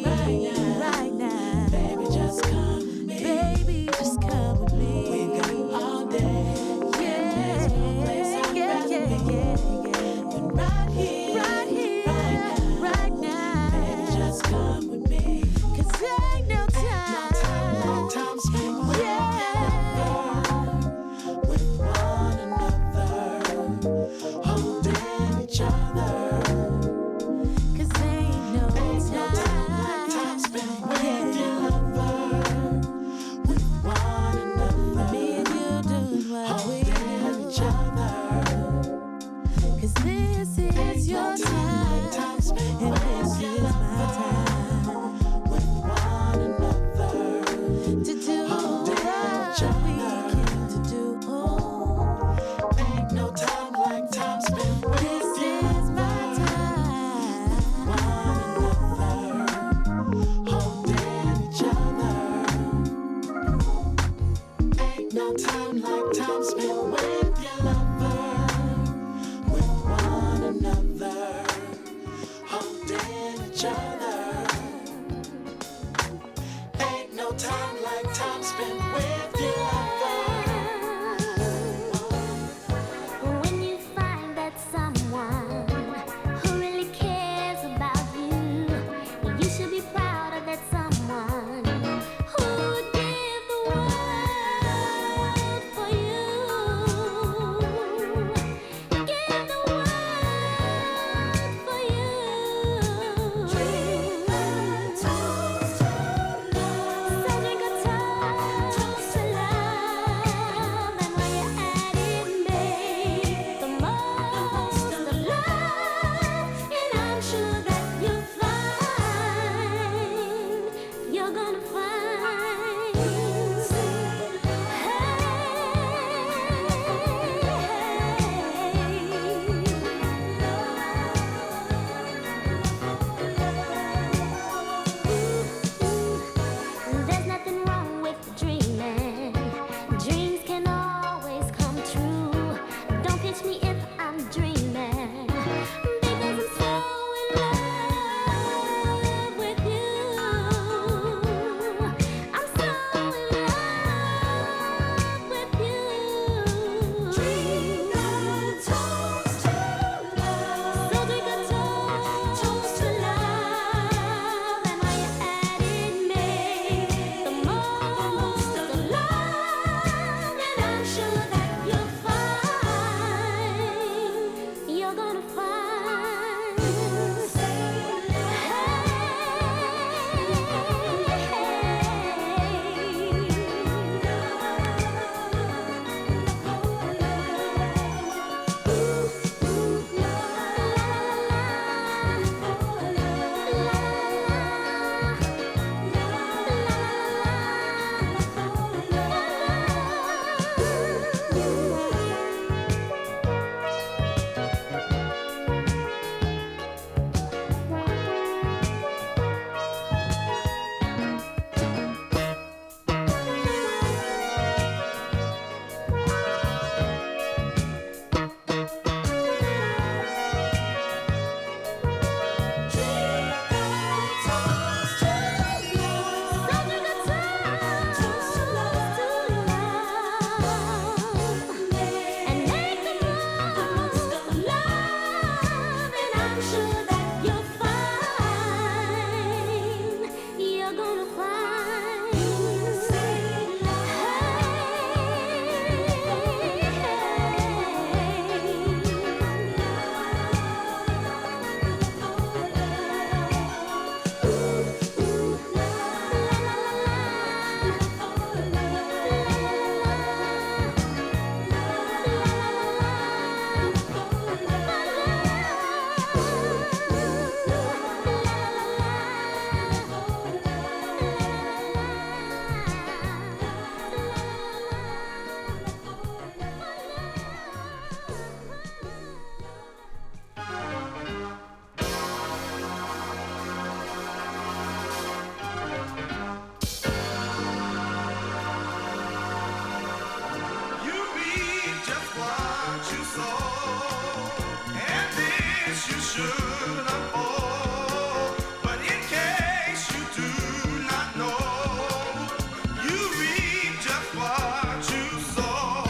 Right now. Baby, just come with me. Baby, just come with me. We've got all day. Yeah. There's no place I'd rather be. Than right here, right now. Baby, just come with me. 'Cause ain't no time spent with with one another, holding each other. 'Cause ain't no time spent with your lover, with one another. Me and you doing what we do each other. 'Cause this is your time, and this is my time, with one another, to do what we dreaming because I'm so in love with you. I'm so in love with you. Drink a toast to love. So drink a toast to love. And while you're at it, make the most of love. And I'm sure that you'll find, you're gonna find. You reap just what you sow, and this you should unfold. But in case you do not know, you reap just what you sow.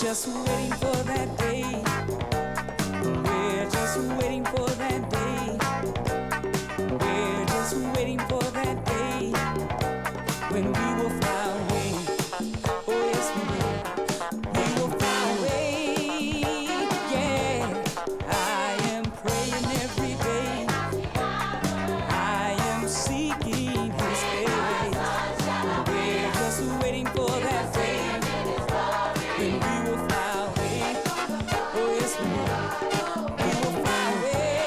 just waiting for that day. We're just waiting for that day. We're just waiting for that day when we will fly away. Oh yes we will. We will fly away. Yeah. I am praying every day. I am seeking His face. We're just waiting for that day when we will fly away. Oh yes we will. We will fly away.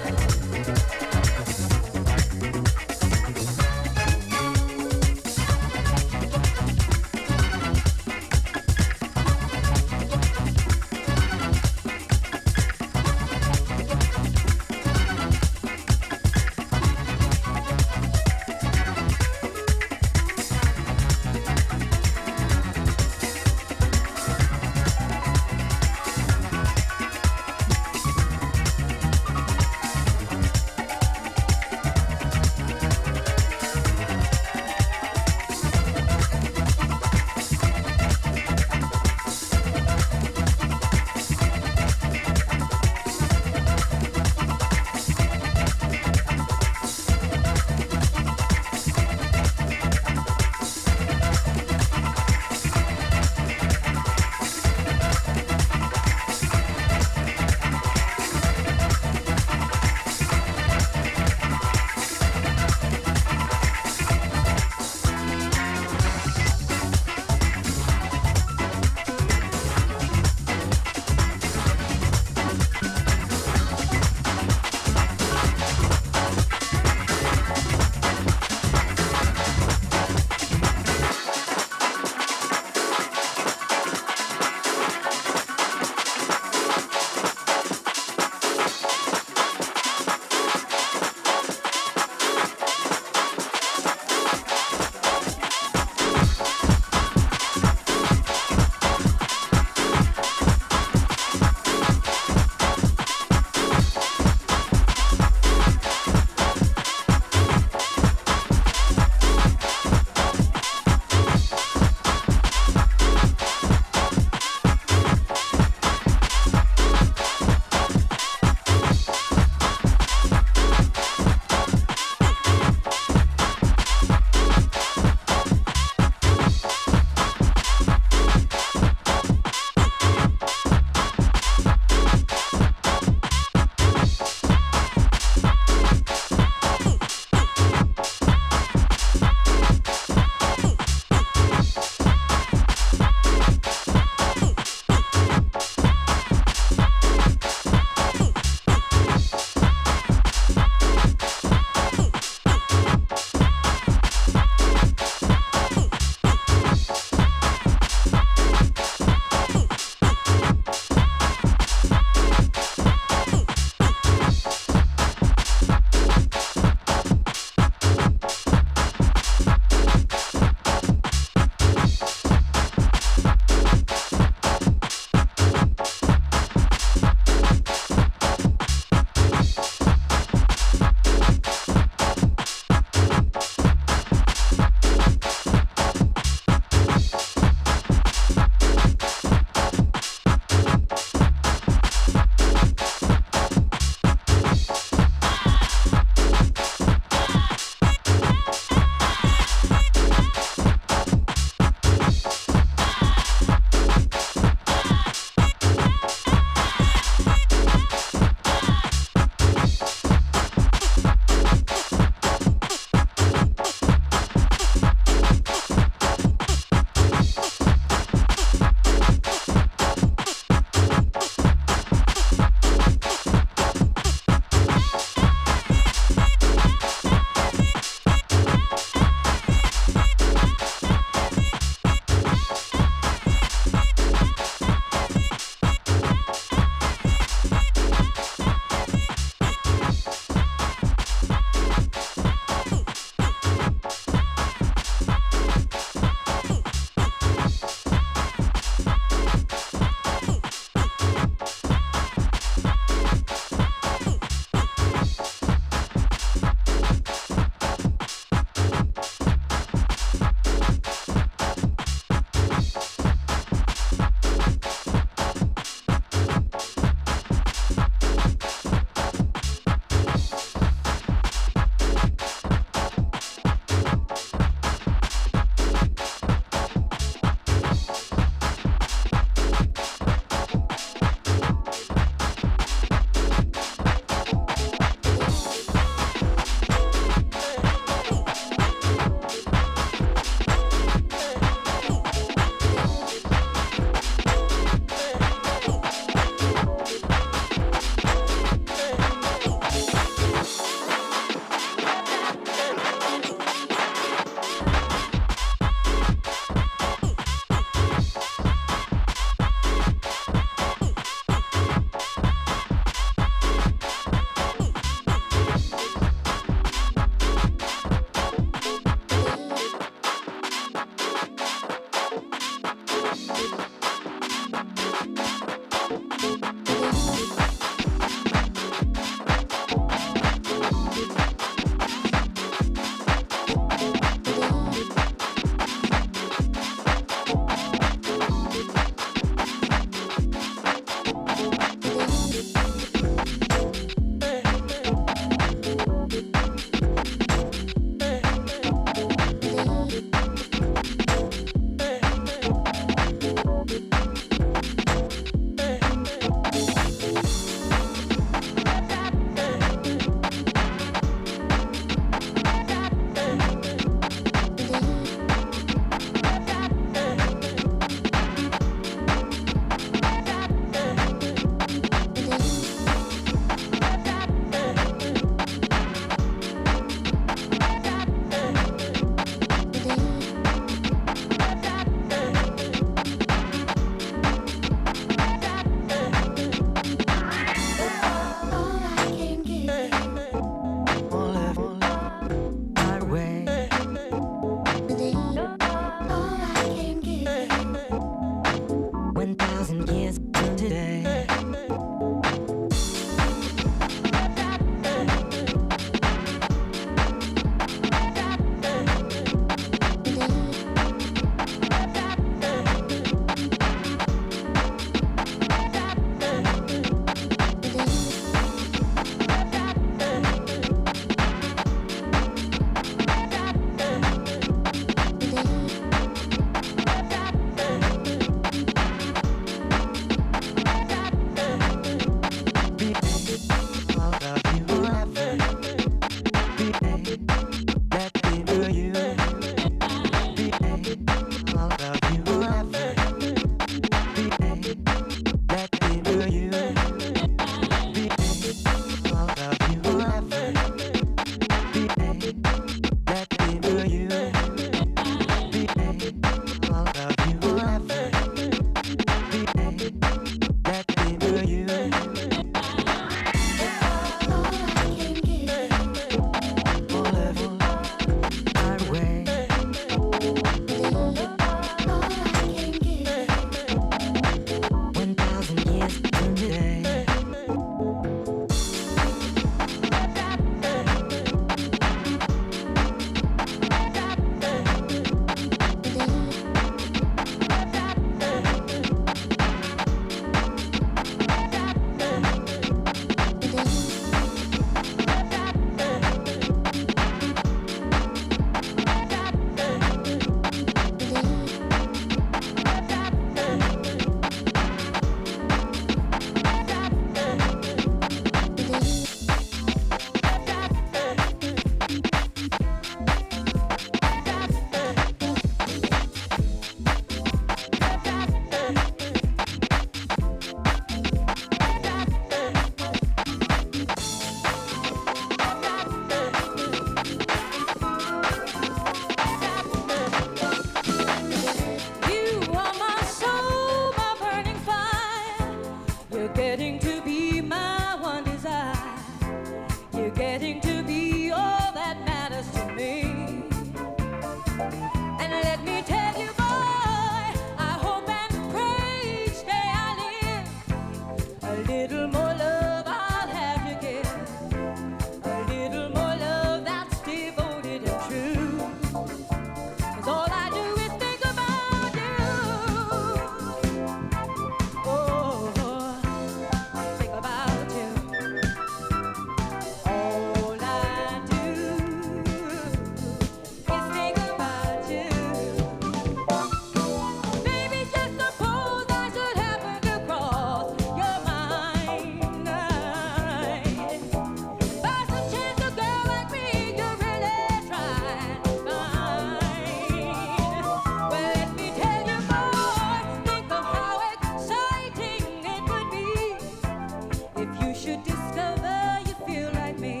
should discover you feel like me,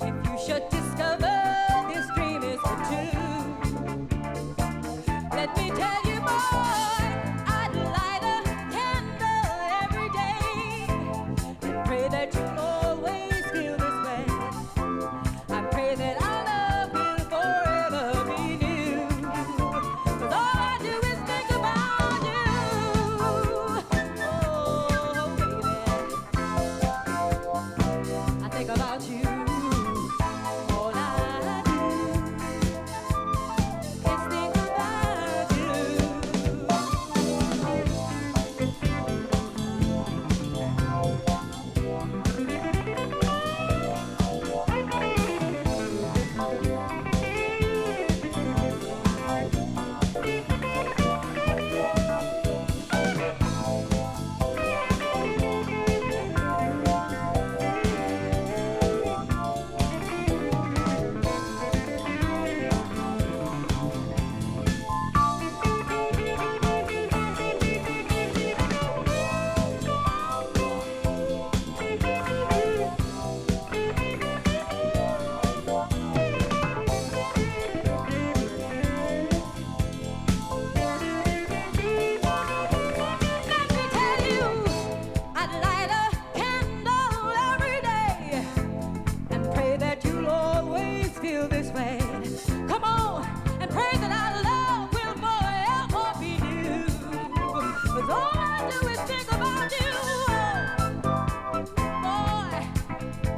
if you should discover this dream is for two, let me tell you, boy, I'd light a candle every day and pray that you'll always feel this way. I pray that our love will forever be new, 'cause all I do is think about you. Oh, baby, I think about you. All I do is think about you. Let me tell you, I'd light a candle every day and pray that you'll always feel this way. Come on, and pray that our love will forever be new. 'Cause all I do is think about you. Boy,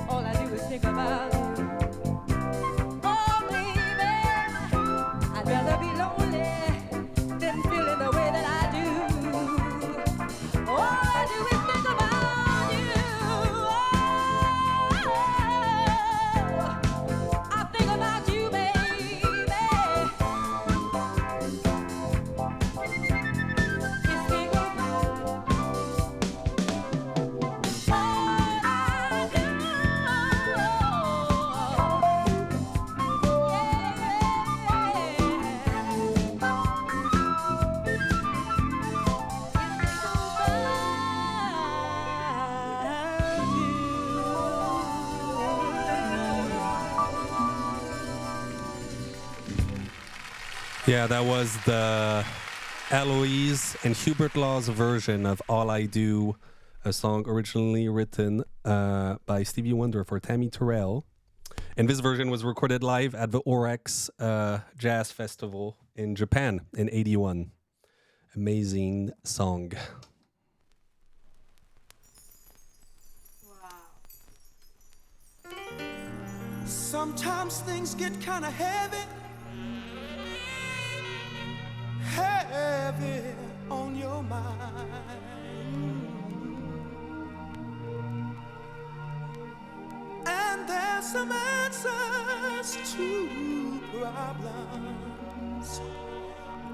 all I do is think about you. Oh, baby, I'd rather be lonely than feeling the way that I do. All I do is think about you. Oh, I think about you, baby. Just think about Yeah, that was the Eloise and Hubert Law's version of All I Do, a song originally written by Stevie Wonder for Tammy Terrell. And this version was recorded live at the Orex Jazz Festival in Japan in '81. Amazing song. Sometimes things get kind of heavy, heavy on your mind. And there's some answers to problems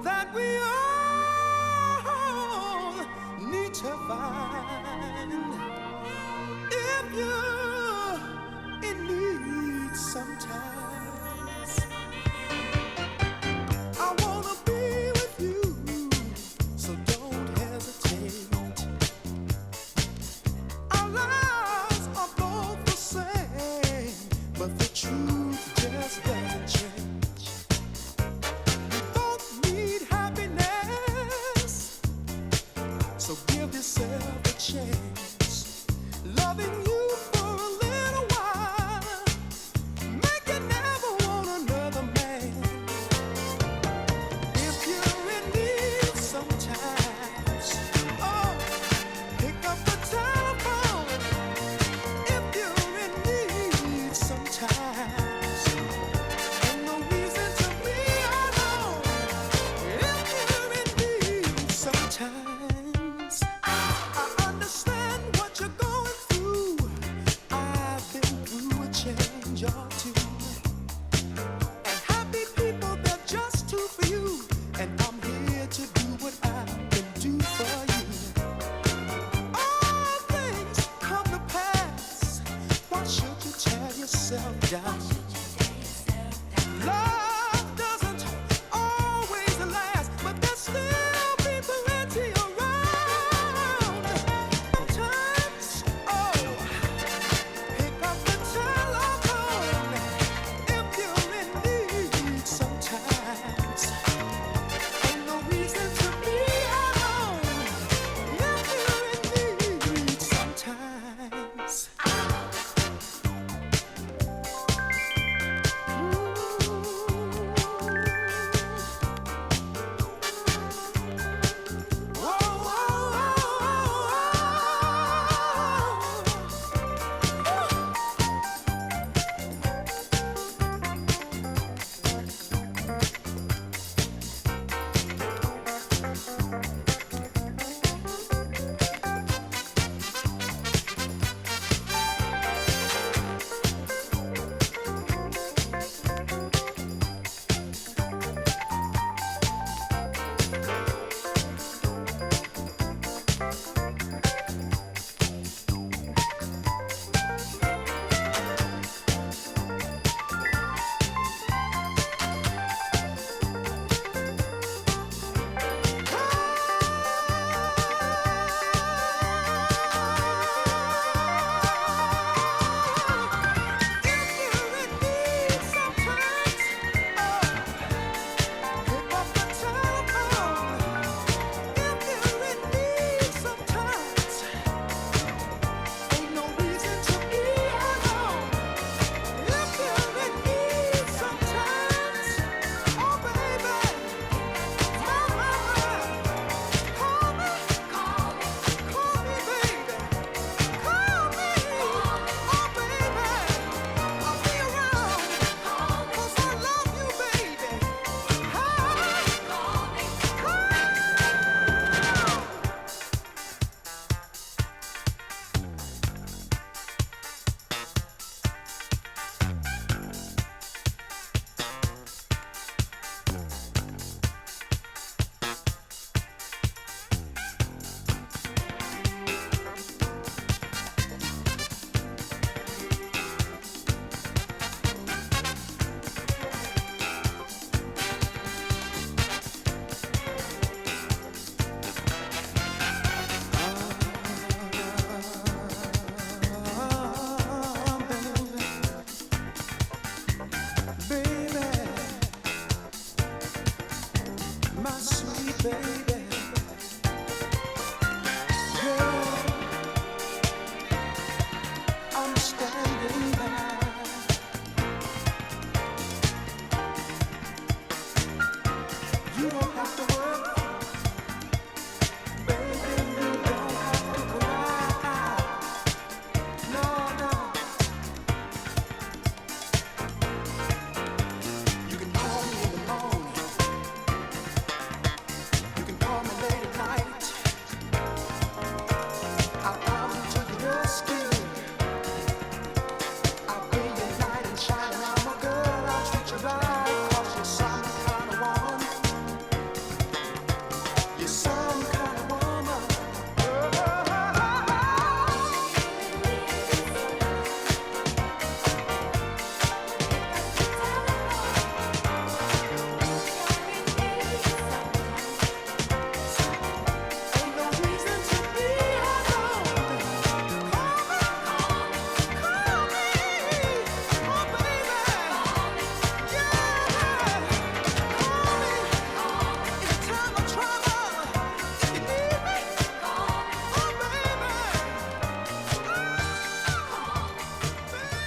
that we all need to find. If you're in need sometimes, I wanna be with you, so don't hesitate. Our lives are both the same, but the truth just doesn't change. We both need happiness, so give yourself a chance. Loving you for a little while, make you never want another man. If you're in need sometimes, oh, pick up the telephone. If you're in need sometimes, ain't no reason to be alone. If you're in need sometimes, I understand what you're going through. I've been through a change or two. And happy people, they're just two for you. And I'm here to do what I can do for you. All things come to pass. Why should you tear yourself down? Love doesn't always last, but there's still be plenty around. Sometimes, oh,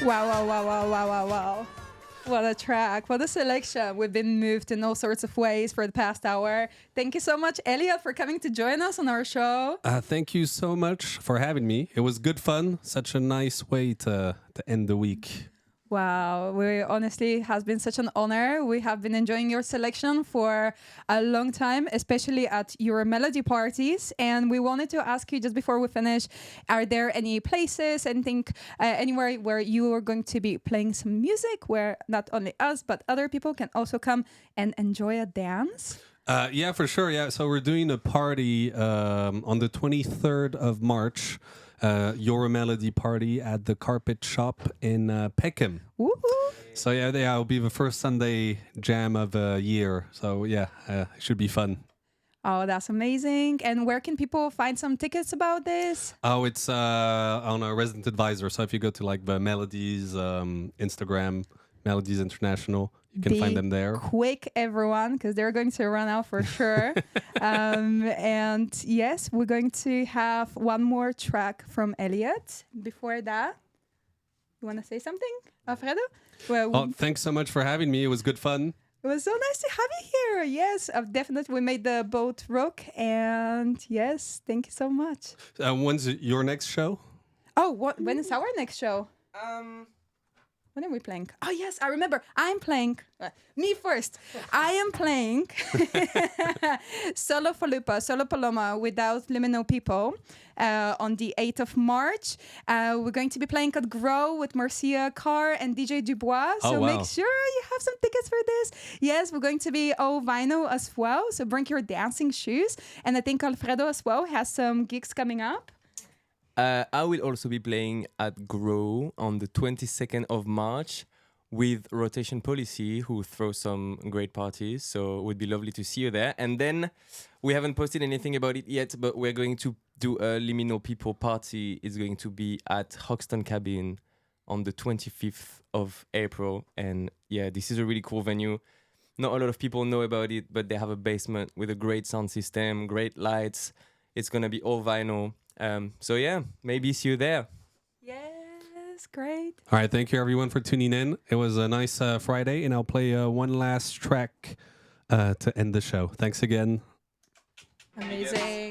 Wow, wow, wow, wow, wow, wow, wow. What a track. What a selection. We've been moved in all sorts of ways for the past hour. Thank you so much, Elliot, for coming to join us on our show. Thank you so much for having me. It was good fun. Such a nice way to end the week. Wow, honestly has been such an honor. We have been enjoying your selection for a long time, especially at your melody parties. And we wanted to ask you just before we finish, are there any places, anything, anywhere where you are going to be playing some music where not only us, but other people can also come and enjoy a dance? Yeah, for sure. Yeah. So we're doing a party on the 23rd of March. Your Melody party at the Carpet Shop in Peckham. Woo-hoo. So yeah, it'll be the first Sunday jam of the year. So yeah, it should be fun. Oh, that's amazing. And where can people find some tickets about this? Oh, it's on a Resident Advisor. So if you go to like the Melodies Instagram, Melodies International, you can find them there. Quick, everyone, because they're going to run out for sure. And yes, we're going to have one more track from Elliot. Before that, you want to say something, Alfredo? Well, thanks so much for having me. It was good fun. It was so nice to have you here. Yes, definitely. We made the boat rock. And yes, thank you so much. When's your next show? Oh, when is our next show? When are we playing? Oh, yes, I remember. I'm playing. Me first. I am playing Solo Paloma without Liminal people on the 8th of March. We're going to be playing at Grow with Marcia Carr and DJ Dubois. So make sure you have some tickets for this. Yes, we're going to be all vinyl as well. So bring your dancing shoes. And I think Alfredo as well has some gigs coming up. I will also be playing at Grow on the 22nd of March with Rotation Policy, who throw some great parties. So it would be lovely to see you there. And then we haven't posted anything about it yet, but we're going to do a Liminal People party. It's going to be at Hoxton Cabin on the 25th of April. And yeah, this is a really cool venue. Not a lot of people know about it, but they have a basement with a great sound system, great lights. It's going to be all vinyl. So yeah, maybe see you there. Yes, great. All right, thank you everyone for tuning in. It was a nice Friday, and I'll play one last track to end the show. Thanks again. Amazing.